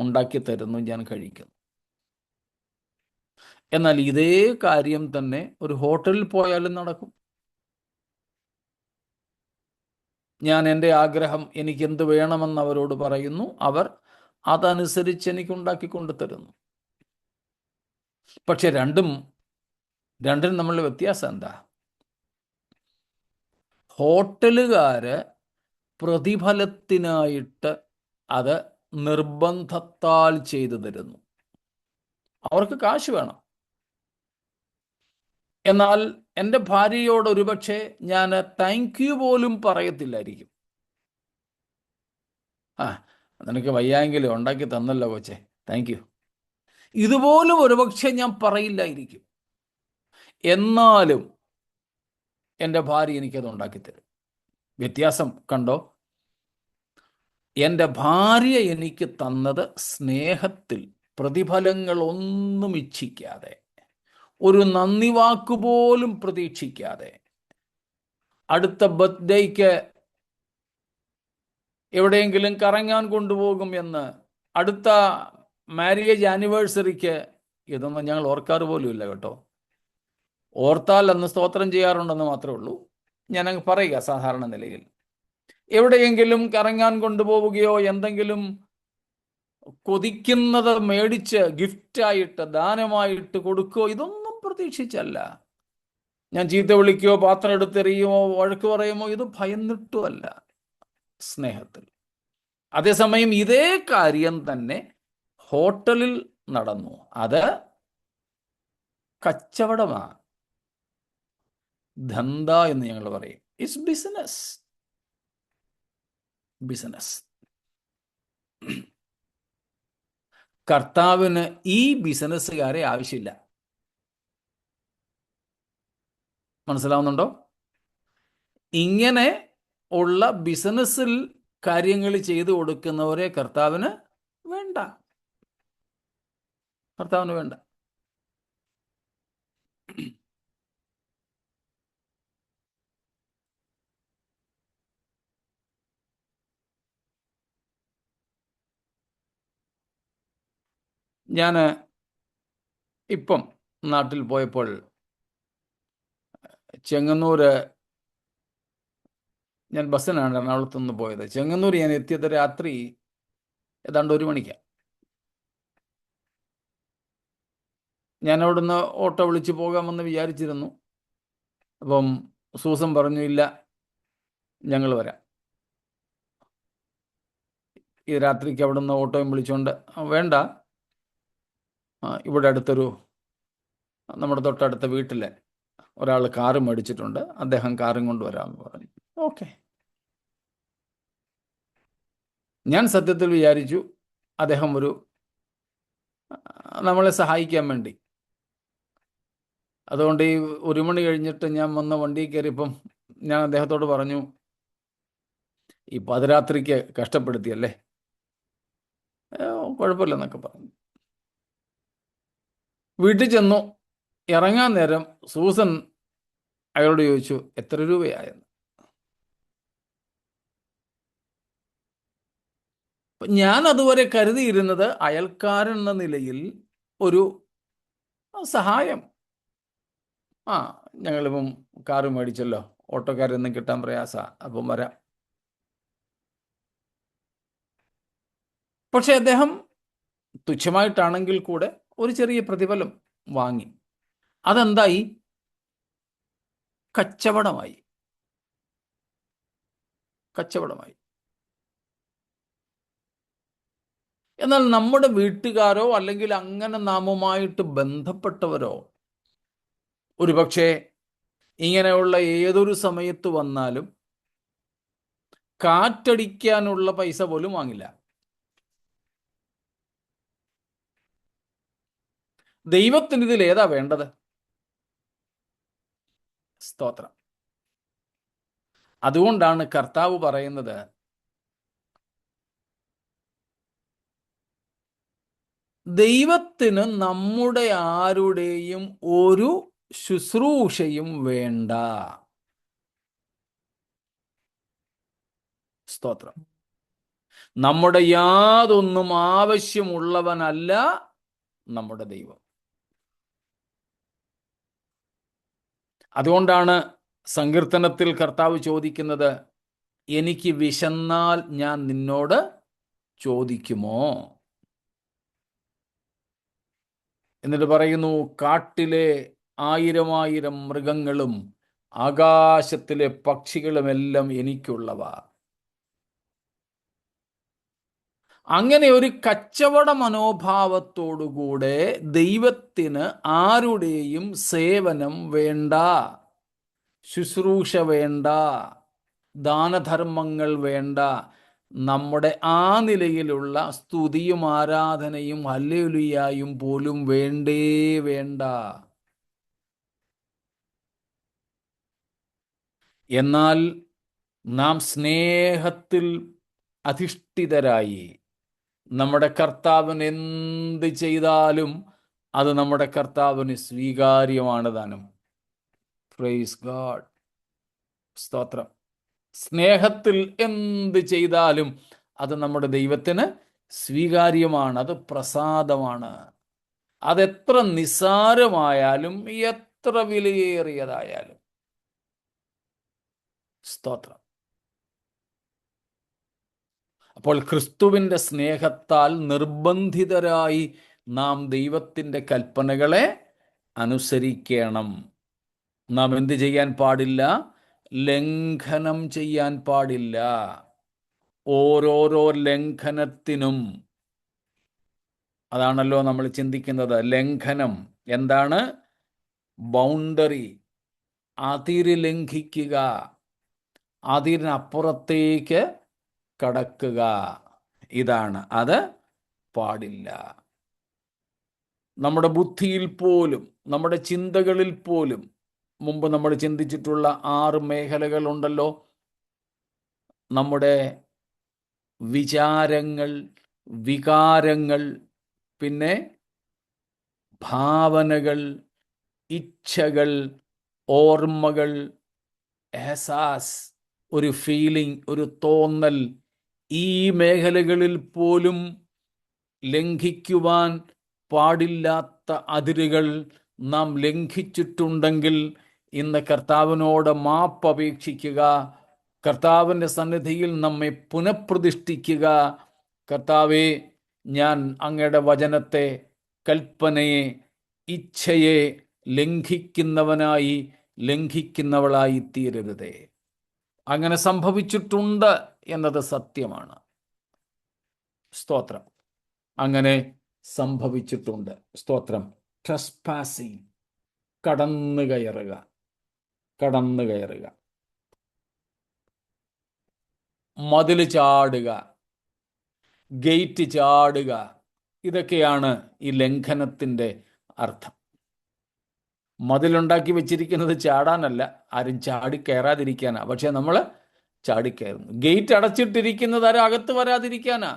ഉണ്ടാക്കി തരുന്നു, ഞാൻ കഴിക്കുന്നു. എന്നാൽ ഇതേ കാര്യം തന്നെ ഒരു ഹോട്ടലിൽ പോയാലും നടക്കും. ഞാൻ എൻ്റെ ആഗ്രഹം, എനിക്കെന്ത് വേണമെന്ന് അവരോട് പറയുന്നു, അവർ അതനുസരിച്ച് എനിക്ക് ഉണ്ടാക്കിക്കൊണ്ട് തരുന്നു. പക്ഷെ രണ്ടും തമ്മിലുള്ള വ്യത്യാസം എന്താ? ഹോട്ടലുകാര് പ്രതിഫലത്തിനായിട്ട് അത് നിർബന്ധത്താൽ ചെയ്തു തരുന്നു. അവർക്ക് കാശ് വേണം. എന്നാൽ എൻ്റെ ഭാര്യയോട് ഒരുപക്ഷെ ഞാൻ താങ്ക് യു പോലും പറയത്തില്ലായിരിക്കും. നിനക്ക് വയ്യായെങ്കിലും ഉണ്ടാക്കി തന്നല്ലോ കൊച്ചേ, താങ്ക് യു. ഇതുപോലും ഒരുപക്ഷെ ഞാൻ പറയില്ലായിരിക്കും. എന്നാലും എൻ്റെ ഭാര്യ എനിക്കത് ഉണ്ടാക്കിത്തരും. വ്യത്യാസം കണ്ടോ? എൻ്റെ ഭാര്യ എനിക്ക് തന്നത് സ്നേഹത്തിൽ, പ്രതിഫലങ്ങളൊന്നും ഇച്ഛിക്കാതെ, ഒരു നന്ദി വാക്കുപോലും പ്രതീക്ഷിക്കാതെ. അടുത്ത ബർത്ത്ഡേക്ക് എവിടെയെങ്കിലും കറങ്ങാൻ കൊണ്ടുപോകും എന്ന്, അടുത്ത മാരേജ് ആനിവേഴ്സറിക്ക്, ഇതൊന്നും ഞങ്ങൾ ഓർക്കാറ് പോലും ഇല്ല കേട്ടോ. ഓർത്താൽ അന്ന് സ്തോത്രം ചെയ്യാറുണ്ടെന്ന് മാത്രമേ ഉള്ളൂ. ഞാനങ്ങ് പറയുക സാധാരണ നിലയിൽ. എവിടെയെങ്കിലും കറങ്ങാൻ കൊണ്ടുപോവുകയോ എന്തെങ്കിലും കൊതിക്കുന്നത് മേടിച്ച് ഗിഫ്റ്റായിട്ട്, ദാനമായിട്ട് കൊടുക്കുകയോ ഇതൊന്നും പ്രതീക്ഷിച്ചല്ല. ഞാൻ ചീത്ത വിളിക്കുകയോ പാത്രം എടുത്തെറിയുമോ വഴക്ക് പറയുമോ, ഇത് ഭയന്നിട്ടുമല്ല, സ്നേഹത്തിൽ. അതേസമയം ഇതേ കാര്യം തന്നെ ഹോട്ടലിൽ നടന്നു. അത് കച്ചവടമാണ്. ധന്ദ എന്ന് ഞങ്ങൾ പറയും. It's business. കർത്താവിന് ഈ ബിസിനസ്സുകാരെ ആവശ്യമില്ല. മനസ്സിലാവുന്നുണ്ടോ? ഇങ്ങനെ ഉള്ള ബിസിനസ്സിൽ കാര്യങ്ങൾ ചെയ്തു കൊടുക്കുന്നവരെ കർത്താവിന് വേണ്ട. കർത്താവിന് വേണ്ട. ഞാൻ ഇപ്പം നാട്ടിൽ പോയപ്പോൾ ചെങ്ങന്നൂര്, ഞാൻ ബസ്സിനാണ് എറണാകുളത്ത് നിന്ന് പോയത്. ചെങ്ങന്നൂർ ഞാൻ എത്തിയത് രാത്രി ഏതാണ്ട് 1 മണിക്കാണ്. ഞാൻ അവിടുന്ന് ഓട്ടോ വിളിച്ച് പോകാമെന്ന് വിചാരിച്ചിരുന്നു. അപ്പം സൂസൻ പറഞ്ഞു, ഇല്ല, ഞങ്ങൾ വരാം. ഈ രാത്രിക്ക് അവിടുന്ന് ഓട്ടോയും വിളിച്ചുകൊണ്ട്, വേണ്ട, ഇവിടെ നമ്മുടെ തൊട്ടടുത്ത വീട്ടിലെ ഒരാൾ കാറ് മേടിച്ചിട്ടുണ്ട്, അദ്ദേഹം കാറും കൊണ്ടുവരാമെന്ന് പറഞ്ഞു. ഓക്കെ. ഞാൻ സത്യത്തിൽ വിചാരിച്ചു അദ്ദേഹം നമ്മളെ സഹായിക്കാൻ വേണ്ടി. അതുകൊണ്ട് ഈ 1 മണി കഴിഞ്ഞിട്ട് ഞാൻ വന്ന വണ്ടിയിൽ കയറിയപ്പം ഞാൻ അദ്ദേഹത്തോട് പറഞ്ഞു, ഈ പാതിരാത്രിക്ക് കഷ്ടപ്പെടുത്തിയല്ലേ, കുഴപ്പമില്ലെന്നൊക്കെ പറഞ്ഞു. വീട്ടിൽ ചെന്നു. ഇറങ്ങാൻ നേരം സൂസൻ അയാളോട് ചോദിച്ചു, എത്ര രൂപയായെന്ന്. ഞാൻ അതുവരെ കരുതിയിരുന്നത് അയൽക്കാരൻ എന്ന നിലയിൽ ഒരു സഹായം. ഞങ്ങളിപ്പം കാറ് മേടിച്ചല്ലോ, ഓട്ടോക്കാരൊന്നും കിട്ടാൻ പ്രയാസമാണ്, അപ്പം വരാം. പക്ഷെ അദ്ദേഹം തുച്ഛമായിട്ടാണെങ്കിൽ കൂടെ ഒരു ചെറിയ പ്രതിഫലം വാങ്ങി. അതെന്തായി? കച്ചവടമായി. എന്നാൽ നമ്മുടെ വീട്ടുകാരോ അല്ലെങ്കിൽ അങ്ങനെ നാമുമായിട്ട് ബന്ധപ്പെട്ടവരോ ഒരുപക്ഷെ ഇങ്ങനെയുള്ള ഏതൊരു സമയത്ത് വന്നാലും കാറ്റടിക്കാനുള്ള പൈസ പോലും വാങ്ങില്ല. ദൈവത്തിന് ഇതിൽ ഏതാ വേണ്ടത്? സ്തോത്രം. അതുകൊണ്ടാണ് കർത്താവ് പറയുന്നത്, ദൈവത്തിന് നമ്മുടെ ആരുടെയും ഒരു ശുശ്രൂഷയും വേണ്ട. സ്തോത്രം. നമ്മുടെ യാതൊന്നും ആവശ്യമുള്ളവനല്ല നമ്മുടെ ദൈവം. അതുകൊണ്ടാണ് സങ്കീർത്തനത്തിൽ കർത്താവ് ചോദിക്കുന്നത്, എനിക്ക് വിശന്നാൽ ഞാൻ നിന്നോട് ചോദിക്കുമോ? എന്നിട്ട് പറയുന്നു, കാട്ടിലെ 1000 മൃഗങ്ങളും ആകാശത്തിലെ പക്ഷികളുമെല്ലാം എനിക്കുള്ളവ. അങ്ങനെ ഒരു കച്ചവട മനോഭാവത്തോടുകൂടെ ദൈവത്തിന് ആരുടെയും സേവനം വേണ്ട, ശുശ്രൂഷ വേണ്ട, ദാനധർമ്മങ്ങൾ വേണ്ട. നമ്മുടെ ആ നിലയിലുള്ള സ്തുതിയും ആരാധനയും ഹല്ലേലൂയായും പോലും വേണ്ട. എന്നാൽ നാം സ്നേഹത്തിൽ അധിഷ്ഠിതരായി നമ്മുടെ കർത്താവിന് എന്ത് ചെയ്താലും അത് നമ്മുടെ കർത്താവിന് സ്വീകാര്യമാണ് താനും. Praise God. സ്തോത്രം. സ്നേഹത്തിൽ എന്ത് ചെയ്താലും അത് നമ്മുടെ ദൈവത്തിന് സ്വീകാര്യമാണ്, അത് പ്രസാദമാണ്. അതെത്ര നിസ്സാരമായാലും എത്ര വിലയേറിയതായാലും. സ്തോത്രം. അപ്പോൾ ക്രിസ്തുവിൻ്റെ സ്നേഹത്താൽ നിർബന്ധിതരായി നാം ദൈവത്തിൻ്റെ കൽപ്പനകളെ അനുസരിക്കണം. നാം എന്ത് ചെയ്യാൻ പാടില്ല? ലംഘനം ചെയ്യാൻ പാടില്ല. ഓരോരോ ലംഘനത്തിനും, അതാണല്ലോ നമ്മൾ ചിന്തിക്കുന്നത്, ലംഘനം എന്താണ്? ബൗണ്ടറി, അതിര് ലംഘിക്കുക, അതിനപ്പുറത്തേക്ക് കടക്കുക, ഇതാണ്. അത് പാടില്ല. നമ്മുടെ ബുദ്ധിയിൽ പോലും നമ്മുടെ ചിന്തകളിൽ പോലും മുമ്പ് നമ്മൾ ചിന്തിച്ചിട്ടുള്ള 6 മേഖലകളുണ്ടല്ലോ. നമ്മുടെ വിചാരങ്ങൾ, വികാരങ്ങൾ, പിന്നെ ഭാവനകൾ, ഇച്ഛകൾ, ഓർമ്മകൾ, എഹസാസ്, ഒരു ഫീലിംഗ്, ഒരു തോന്നൽ. ഈ മേഖലകളിൽ പോലും ലംഘിക്കുവാൻ പാടില്ലാത്ത അതിരുകൾ നാം ലംഘിച്ചിട്ടുണ്ടെങ്കിൽ ഇന്ന് കർത്താവിനോട് മാപ്പ് അപേക്ഷിക്കുക, കർത്താവിൻ്റെ സന്നിധിയിൽ നമ്മെ പുനഃപ്രതിഷ്ഠിക്കുക. കർത്താവെ, ഞാൻ അങ്ങയുടെ വചനത്തെ, കൽപ്പനയെ, ഇച്ഛയെ ലംഘിക്കുന്നവനായി, ലംഘിക്കുന്നവളായി തീരരുതേ. അങ്ങനെ സംഭവിച്ചിട്ടുണ്ട് എന്നത് സത്യമാണ്. സ്തോത്രം. അങ്ങനെ സംഭവിച്ചിട്ടുണ്ട്. സ്തോത്രം. ട്രസ്പാസിങ്, കടന്നു കയറുക, കടന്നു കയറുക, മതിൽ ചാടുക, ഗേറ്റ് ചാടുക, ഇതൊക്കെയാണ് ഈ ലംഘനത്തിൻ്റെ അർത്ഥം. മതിലുണ്ടാക്കി വെച്ചിരിക്കുന്നത് ചാടാനല്ല, ആരും ചാടിക്കയറാതിരിക്കാനാ. പക്ഷെ നമ്മൾ ചാടിക്കയറുന്നു. ഗേറ്റ് അടച്ചിട്ടിരിക്കുന്നത് ആരും അകത്ത് വരാതിരിക്കാനാ.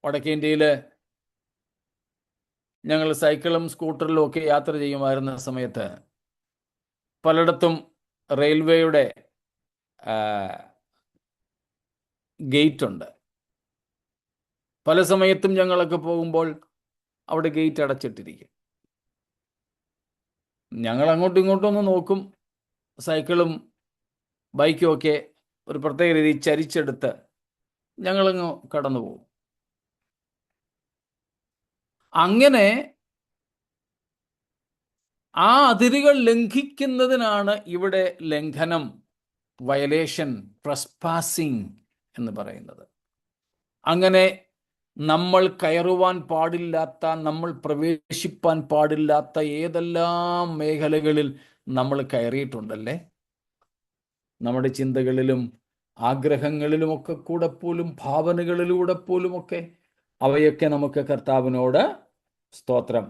വടക്കേ ഇന്ത്യയിൽ ഞങ്ങൾ സൈക്കിളും സ്കൂട്ടറിലും ഒക്കെ യാത്ര ചെയ്യുമായിരുന്ന സമയത്ത് പലയിടത്തും റെയിൽവേയുടെ ഗേറ്റ് ഉണ്ട്. പല സമയത്തും ഞങ്ങളൊക്കെ പോകുമ്പോൾ അവിടെ ഗേറ്റ് അടച്ചിട്ടിരിക്കും. ഞങ്ങൾ അങ്ങോട്ടും ഇങ്ങോട്ടും ഒന്ന് നോക്കും. സൈക്കിളും ബൈക്കും ഒക്കെ ഒരു പ്രത്യേക രീതിയിൽ ചരിച്ചെടുത്ത് ഞങ്ങളങ്ങ് കടന്നു പോകും. അങ്ങനെ ആ അതിരുകൾ ലംഘിക്കുന്നതിനാണ് ഇവിടെ ലംഘനം, വയലേഷൻ, ട്രസ്പാസിങ് എന്ന് പറയുന്നത്. അങ്ങനെ നമ്മൾ കയറുവാൻ പാടില്ലാത്ത, നമ്മൾ പ്രവേശിപ്പാൻ പാടില്ലാത്ത ഏതെല്ലാം മേഖലകളിൽ നമ്മൾ കയറിയിട്ടുണ്ടല്ലേ. നമ്മുടെ ചിന്തകളിലും ആഗ്രഹങ്ങളിലുമൊക്കെ കൂടെ പോലും, ഭാവനകളിലൂടെ പോലുമൊക്കെ അവയൊക്കെ നമുക്ക് കർത്താവിനോട് സ്തോത്രം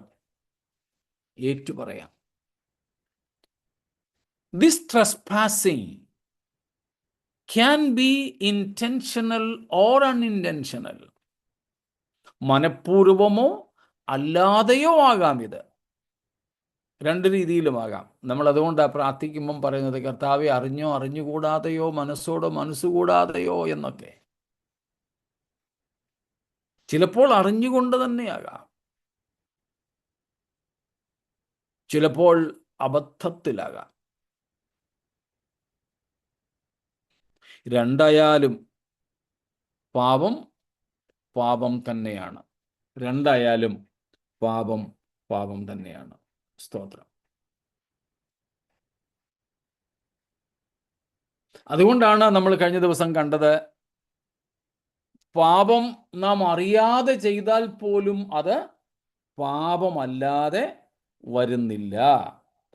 ഏറ്റുപറയാം. This trespassing can be intentional or unintentional. മനഃപൂർവമോ അല്ലാതെയോ ആകാം. ഇത് രണ്ട് രീതിയിലുമാകാം. നമ്മൾ അതുകൊണ്ടാണ് പ്രാർത്ഥിക്കുമ്പം പറയുന്നത്, കർത്താവെ, അറിഞ്ഞോ അറിഞ്ഞുകൂടാതെയോ, മനസ്സോടോ മനസ്സുകൂടാതെയോ എന്നൊക്കെ. ചിലപ്പോൾ അറിഞ്ഞുകൊണ്ട് തന്നെയാകാം, ചിലപ്പോൾ അബദ്ധത്തിലാകാം. രണ്ടായാലും പാപം പാപം തന്നെയാണ്. രണ്ടായാലും പാപം പാപം തന്നെയാണ്. സ്തോത്രം. അതുകൊണ്ടാണ് നമ്മൾ കഴിഞ്ഞ ദിവസം കണ്ടത്, പാപം നാം അറിയാതെ ചെയ്താൽ പോലും അത് പാപമല്ലാതെ വരുന്നില്ല.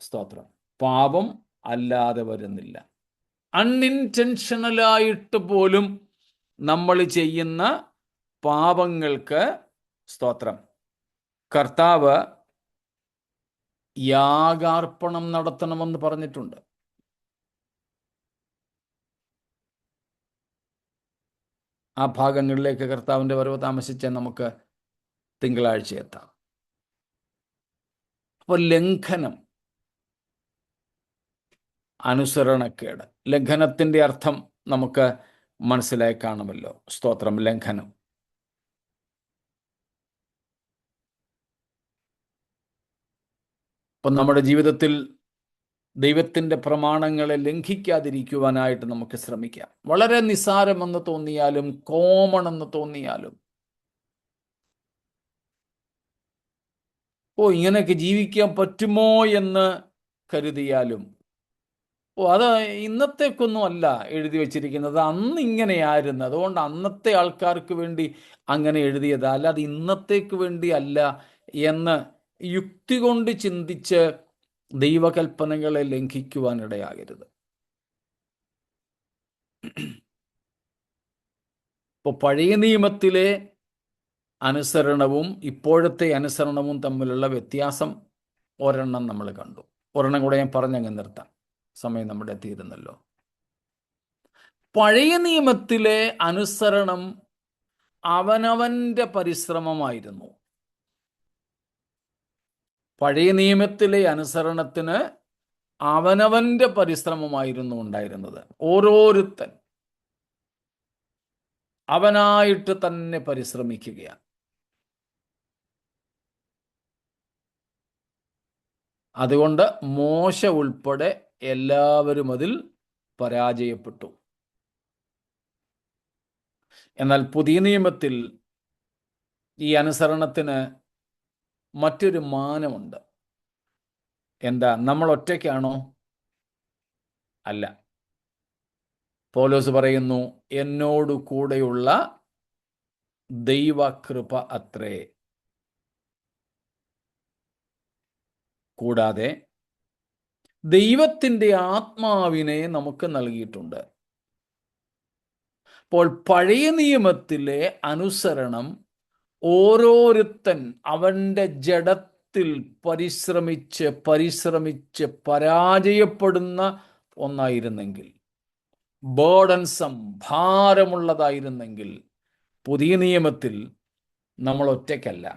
സ്തോത്രം. പാപം അല്ലാതെ വരുന്നില്ല. അൺഇൻറ്റൻഷണലായിട്ട് പോലും നമ്മൾ ചെയ്യുന്ന പാപങ്ങൾക്ക്, സ്തോത്രം, കർത്താവ് യാഗാർപ്പണം നടത്തണമെന്ന് പറഞ്ഞിട്ടുണ്ട്. ആ ഭാഗങ്ങളിലേക്ക് കർത്താവിൻ്റെ വരവ് താമസിച്ചാൽ നമുക്ക് തിങ്കളാഴ്ച എത്താം. അപ്പോൾ ലംഘനം, അനുസരണക്കേട്. ലംഘനത്തിൻ്റെ അർത്ഥം നമുക്ക് മനസ്സിലായി കാണുമല്ലോ. സ്തോത്രം. ലംഘനം. അപ്പം നമ്മുടെ ജീവിതത്തിൽ ദൈവത്തിൻ്റെ പ്രമാണങ്ങളെ ലംഘിക്കാതിരിക്കുവാനായിട്ട് നമുക്ക് ശ്രമിക്കാം. വളരെ നിസ്സാരമെന്ന് തോന്നിയാലും, കോമൺ എന്ന് തോന്നിയാലും, ഇങ്ങനെയൊക്കെ ജീവിക്കാൻ പറ്റുമോ എന്ന് കരുതിയാലും, അത് ഇന്നത്തേക്കൊന്നും അല്ല എഴുതി വച്ചിരിക്കുന്നത്, അന്ന് ഇങ്ങനെയായിരുന്നു, അതുകൊണ്ട് അന്നത്തെ ആൾക്കാർക്ക് വേണ്ടി അങ്ങനെ എഴുതിയതാ, അല്ലാതെ ഇന്നത്തേക്ക് വേണ്ടി അല്ല എന്ന് യുക്തി കൊണ്ട് ചിന്തിച്ച് ദൈവകൽപ്പനകളെ ലംഘിക്കുവാനിടയാകരുത്. ഇപ്പോൾ പഴയ നിയമത്തിലെ അനുസരണവും ഇപ്പോഴത്തെ അനുസരണവും തമ്മിലുള്ള വ്യത്യാസം ഒരെണ്ണം നമ്മൾ കണ്ടു. ഒരെണ്ണം കൂടെ ഞാൻ പറഞ്ഞങ്ങ് നിർത്താം, സമയം നമ്മുടെ തീരുന്നല്ലോ. പഴയ നിയമത്തിലെ അനുസരണം അവനവൻ്റെ പരിശ്രമമായിരുന്നു. പഴയ നിയമത്തിലെ അനുസരണത്തിന് അവനവൻ്റെ പരിശ്രമമായിരുന്നു ഉണ്ടായിരുന്നത്. ഓരോരുത്തൻ അവനായിട്ട് തന്നെ പരിശ്രമിക്കുകയാണ്. അതുകൊണ്ട് മോശ ഉൾപ്പെടെ എല്ലാവരും അതിൽ പരാജയപ്പെട്ടു. എന്നാൽ പുതിയ നിയമത്തിൽ ഈ അനുസരണത്തിന് മറ്റൊരു മാനമുണ്ട്. എന്താ? നമ്മൾ ഒറ്റയ്ക്കാണോ? അല്ല. പൗലോസ് പറയുന്നു, എന്നോട് കൂടെയുള്ള ദൈവകൃപ അത്രേ. കൂടാതെ ദൈവത്തിൻ്റെ ആത്മാവിനെ നമുക്ക് നൽകിയിട്ടുണ്ട്. അപ്പോൾ പഴയ നിയമത്തിലെ അനുസരണം ഓരോരുത്തൻ അവൻ്റെ ജഡത്തിൽ പരിശ്രമിച്ച് പരാജയപ്പെടുന്ന ഒന്നായിരുന്നെങ്കിൽ, ബേർഡൻസം, ഭാരമുള്ളതായിരുന്നെങ്കിൽ, പുതിയ നിയമത്തിൽ നമ്മൾ ഒറ്റയ്ക്കല്ല.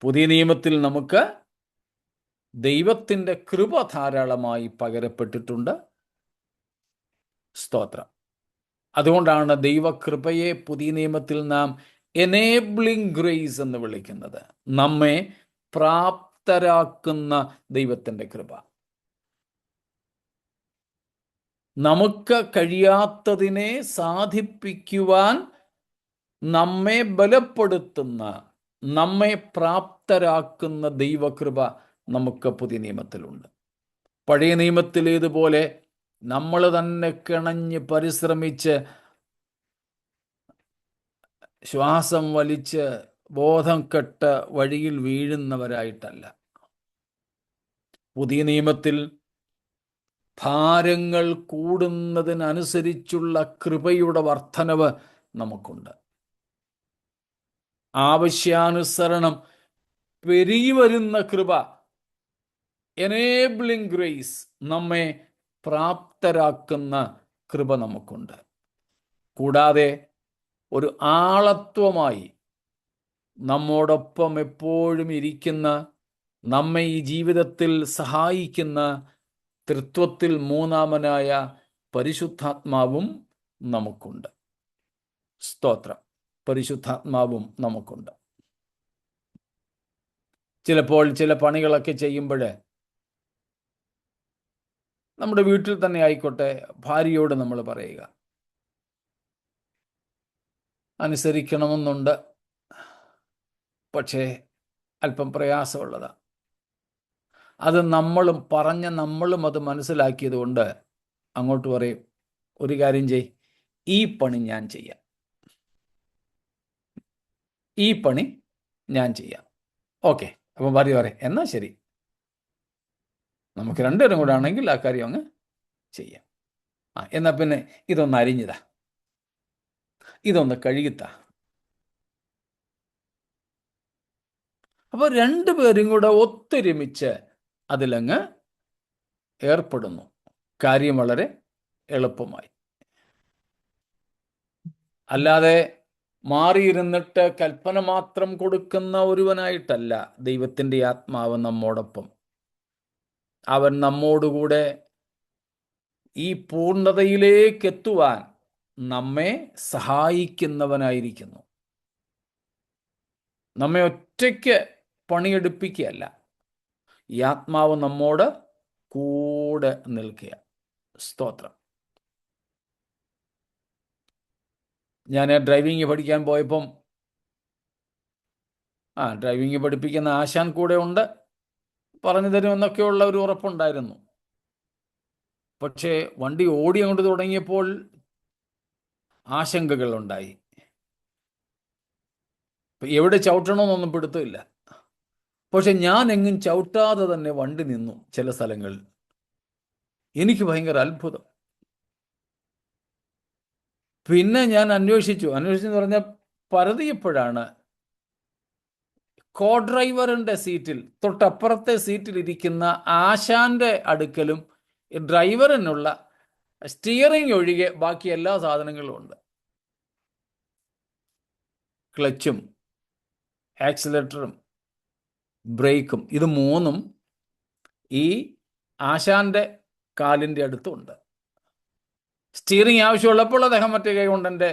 പുതിയ നിയമത്തിൽ നമുക്ക് ദൈവത്തിൻ്റെ കൃപ ധാരാളമായി പകരപ്പെട്ടിട്ടുണ്ട്. സ്തോത്രം. അതുകൊണ്ടാണ് ദൈവകൃപയെ പുതിയ നിയമത്തിൽ നാം എനേബിളിംഗ് ഗ്രേസ് എന്ന് വിളിക്കുന്നത്. നമ്മെ പ്രാപ്തരാക്കുന്ന ദൈവത്തിൻ്റെ കൃപ. നമുക്ക് കഴിയാത്തതിനെ സാധിപ്പിക്കുവാൻ നമ്മെ ബലപ്പെടുത്തുന്ന, നമ്മെ പ്രാപ്തരാക്കുന്ന ദൈവകൃപ നമുക്ക് പുതിയ നിയമത്തിലുണ്ട്. പഴയ നിയമത്തിലേതുപോലെ നമ്മൾ തന്നെ കിണഞ്ഞ് പരിശ്രമിച്ച് ശ്വാസം വലിച്ച് ബോധം കെട്ട് വഴിയിൽ വീഴുന്നവരായിട്ടല്ല. പുതിയ നിയമത്തിൽ ഭാരങ്ങൾ കൂടുന്നതിനനുസരിച്ചുള്ള കൃപയുടെ വർധനവ് നമുക്കുണ്ട്. ആവശ്യാനുസരണം പെരുകി വരുന്ന കൃപ, എനേബിളിംഗ് ഗ്രേസ്, നമ്മെ പ്രാപ്തരാക്കുന്ന കൃപ നമുക്കുണ്ട്. കൂടാതെ ഒരു ആളത്വമായി നമ്മോടൊപ്പം എപ്പോഴും ഇരിക്കുന്ന, നമ്മെ ഈ ജീവിതത്തിൽ സഹായിക്കുന്ന തൃത്വത്തിൽ മൂന്നാമനായ പരിശുദ്ധാത്മാവും നമുക്കുണ്ട്. സ്തോത്രം. പരിശുദ്ധാത്മാവും നമുക്കുണ്ട്. ചിലപ്പോൾ ചില പണികളൊക്കെ ചെയ്യുമ്പോൾ നമ്മുടെ വീട്ടിൽ തന്നെ ആയിക്കോട്ടെ, ഭാര്യയോട് നമ്മൾ പറയുക, അനുസരിക്കണമെന്നുണ്ട്, പക്ഷേ അല്പം പ്രയാസമുള്ളതാണ്. അത് നമ്മളും അത് മനസ്സിലാക്കിയത് കൊണ്ട് അങ്ങോട്ട് പറയും, ഒരു കാര്യം ചെയ്, ഈ പണി ഞാൻ ചെയ്യാം, ഈ പണി ഞാൻ ചെയ്യാം. ഓക്കെ. അപ്പം ഭാര്യ പറയും, എന്നാൽ ശരി, നമുക്ക് രണ്ടുപേരും കൂടെ ആണെങ്കിൽ ആ കാര്യം അങ്ങ് ചെയ്യാം. എന്നാ പിന്നെ ഇതൊന്ന് അരിഞ്ഞതാ, ഇതൊന്ന് കഴുകിത്താ. അപ്പോൾ രണ്ടുപേരും കൂടെ ഒത്തൊരുമിച്ച് അതിലങ്ങ് ഏർപ്പെടുന്നു. കാര്യം വളരെ എളുപ്പമായി. അല്ലാതെ മാറിയിരുന്നിട്ട് കൽപ്പന മാത്രം കൊടുക്കുന്ന ഒരുവനായിട്ടല്ല ദൈവത്തിൻ്റെ ആത്മാവ് നമ്മോടൊപ്പം. അവൻ നമ്മോടുകൂടെ ഈ പൂർണ്ണതയിലേക്ക് എത്തുവാൻ നമ്മെ സഹായിക്കുന്നവനായിരിക്കുന്നു. നമ്മെ ഒറ്റയ്ക്ക് പണിയെടുപ്പിക്കുകയല്ല, ഈ ആത്മാവ് നമ്മോട് കൂടെ നിൽക്കുക. സ്തോത്രം. ഞാൻ ഡ്രൈവിംഗ് പഠിക്കാൻ പോയപ്പം ഡ്രൈവിംഗ് പഠിപ്പിക്കുന്ന ആശാൻ കൂടെ ഉണ്ട്, പറഞ്ഞു തരുമെന്നൊക്കെയുള്ള ഒരു ഉറപ്പുണ്ടായിരുന്നു. പക്ഷേ വണ്ടി ഓടി അങ്ങോട്ട് തുടങ്ങിയപ്പോൾ ആശങ്കകളുണ്ടായി. എവിടെ ചവിട്ടണമെന്നൊന്നും പിടുത്തമില്ല. പക്ഷെ ഞാൻ എങ്ങും ചവിട്ടാതെ തന്നെ വണ്ടി നിന്നു ചില സ്ഥലങ്ങളിൽ. എനിക്ക് ഭയങ്കര അത്ഭുതം. പിന്നെ ഞാൻ അന്വേഷിച്ചെന്ന് പറഞ്ഞാൽ പരതിയപ്പോഴാണ് കോ ഡ്രൈവറിൻ്റെ സീറ്റിൽ, തൊട്ടപ്പുറത്തെ സീറ്റിൽ ഇരിക്കുന്ന ആശാന്റെ അടുക്കലും ഡ്രൈവറിനുള്ള സ്റ്റിയറിംഗ് ഒഴികെ ബാക്കി എല്ലാ സാധനങ്ങളും ഉണ്ട്. ക്ലച്ചും ആക്സിലേറ്ററും ബ്രേക്കും, ഇത് മൂന്നും ഈ ആശാന്റെ കാലിൻ്റെ അടുത്തുണ്ട്. സ്റ്റിയറിംഗ് ആവശ്യമുള്ളപ്പോൾ അദ്ദേഹം മറ്റേ കൈ കൊണ്ട് എൻ്റെ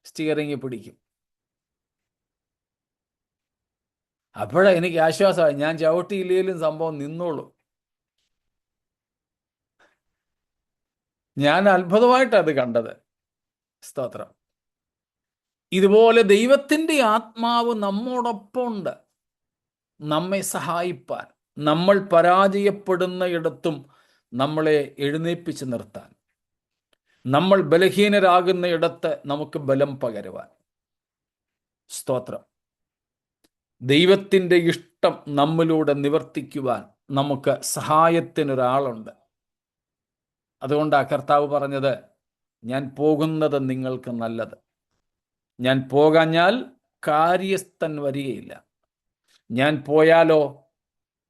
സ്റ്റിയറിംഗ് പിടിക്കും. അപ്പോഴാണ് എനിക്ക് ആശ്വാസമായി, ഞാൻ ചവിട്ടിയില്ലെങ്കിലും സംഭവം നിന്നോളൂ. ഞാൻ അത്ഭുതമായിട്ടത് കണ്ടത്. സ്തോത്രം. ഇതുപോലെ ദൈവത്തിൻ്റെ ആത്മാവ് നമ്മോടൊപ്പം ഉണ്ട്, നമ്മെ സഹായിപ്പാൻ, നമ്മൾ പരാജയപ്പെടുന്ന ഇടത്തും നമ്മളെ എഴുന്നേൽപ്പിച്ച് നിർത്താൻ, നമ്മൾ ബലഹീനരാകുന്ന ഇടത്ത് നമുക്ക് ബലം പകരുവാൻ. സ്തോത്രം. ദൈവത്തിൻ്റെ ഇഷ്ടം നമ്മിലൂടെ നിവർത്തിക്കുവാൻ നമുക്ക് സഹായത്തിനൊരാളുണ്ട്. അതുകൊണ്ടാണ് കർത്താവ് പറഞ്ഞത്, ഞാൻ പോകുന്നത് നിങ്ങൾക്ക് നല്ലത്. ഞാൻ പോകാഞ്ഞാൽ കാര്യസ്ഥൻ വരികയില്ല. ഞാൻ പോയാലോ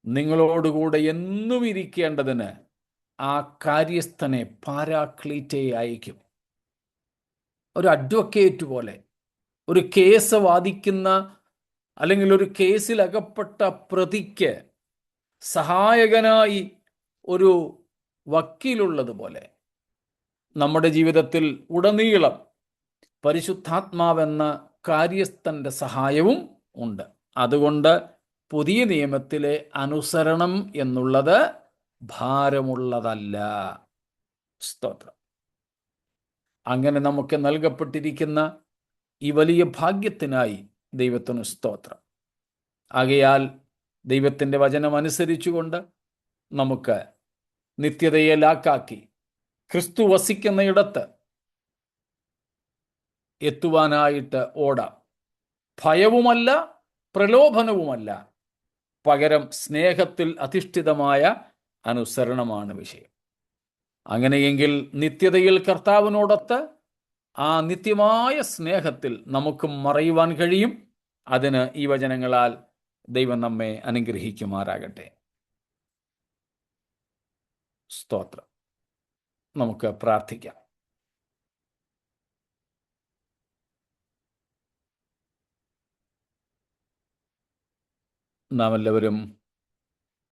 നിങ്ങളോടുകൂടെ എന്നും ഇരിക്കേണ്ടതിന് ആ കാര്യസ്ഥനെ പാരാക്ലീറ്റെ അയക്കും. ഒരു അഡ്വക്കേറ്റ് പോലെ, ഒരു കേസ് വാദിക്കുന്ന അല്ലെങ്കിൽ ഒരു കേസിൽ അകപ്പെട്ട പ്രതിക്ക് സഹായകനായി ഒരു വക്കീലുള്ളതുപോലെ നമ്മുടെ ജീവിതത്തിൽ ഉടനീളം പരിശുദ്ധാത്മാവെന്ന കാര്യസ്ഥന്റെ സഹായവും ഉണ്ട്. അതുകൊണ്ട് പുതിയ നിയമത്തിലെ അനുസരണം എന്നുള്ളത് ഭാരമുള്ളതല്ല. സ്തോത്രം. അങ്ങനെ നമുക്ക് നൽകപ്പെട്ടിരിക്കുന്ന ഈ വലിയ ഭാഗ്യത്തിനായി ദൈവത്തിന് സ്തോത്രം. ആകയാൽ ദൈവത്തിൻ്റെ വചനം അനുസരിച്ചുകൊണ്ട് നമുക്ക് നിത്യതയെ ലാക്കാക്കി ക്രിസ്തു വസിക്കുന്ന ഇടത്ത് എത്തുവാനായിട്ട് ഓടാം. ഭയവുമല്ല, പ്രലോഭനവുമല്ല, പകരം സ്നേഹത്തിൽ അധിഷ്ഠിതമായ അനുസരണമാണ് വിഷയം. അങ്ങനെയെങ്കിൽ നിത്യതയിൽ കർത്താവിനോടൊത്ത് ആ നിത്യമായ സ്നേഹത്തിൽ നമുക്ക് മറയുവാൻ കഴിയും. അതിന് ഈ വചനങ്ങളാൽ ദൈവം നമ്മെ അനുഗ്രഹിക്കുമാറാകട്ടെ. സ്തോത്രം. നമുക്ക് പ്രാർത്ഥിക്കാം. നാം എല്ലാവരും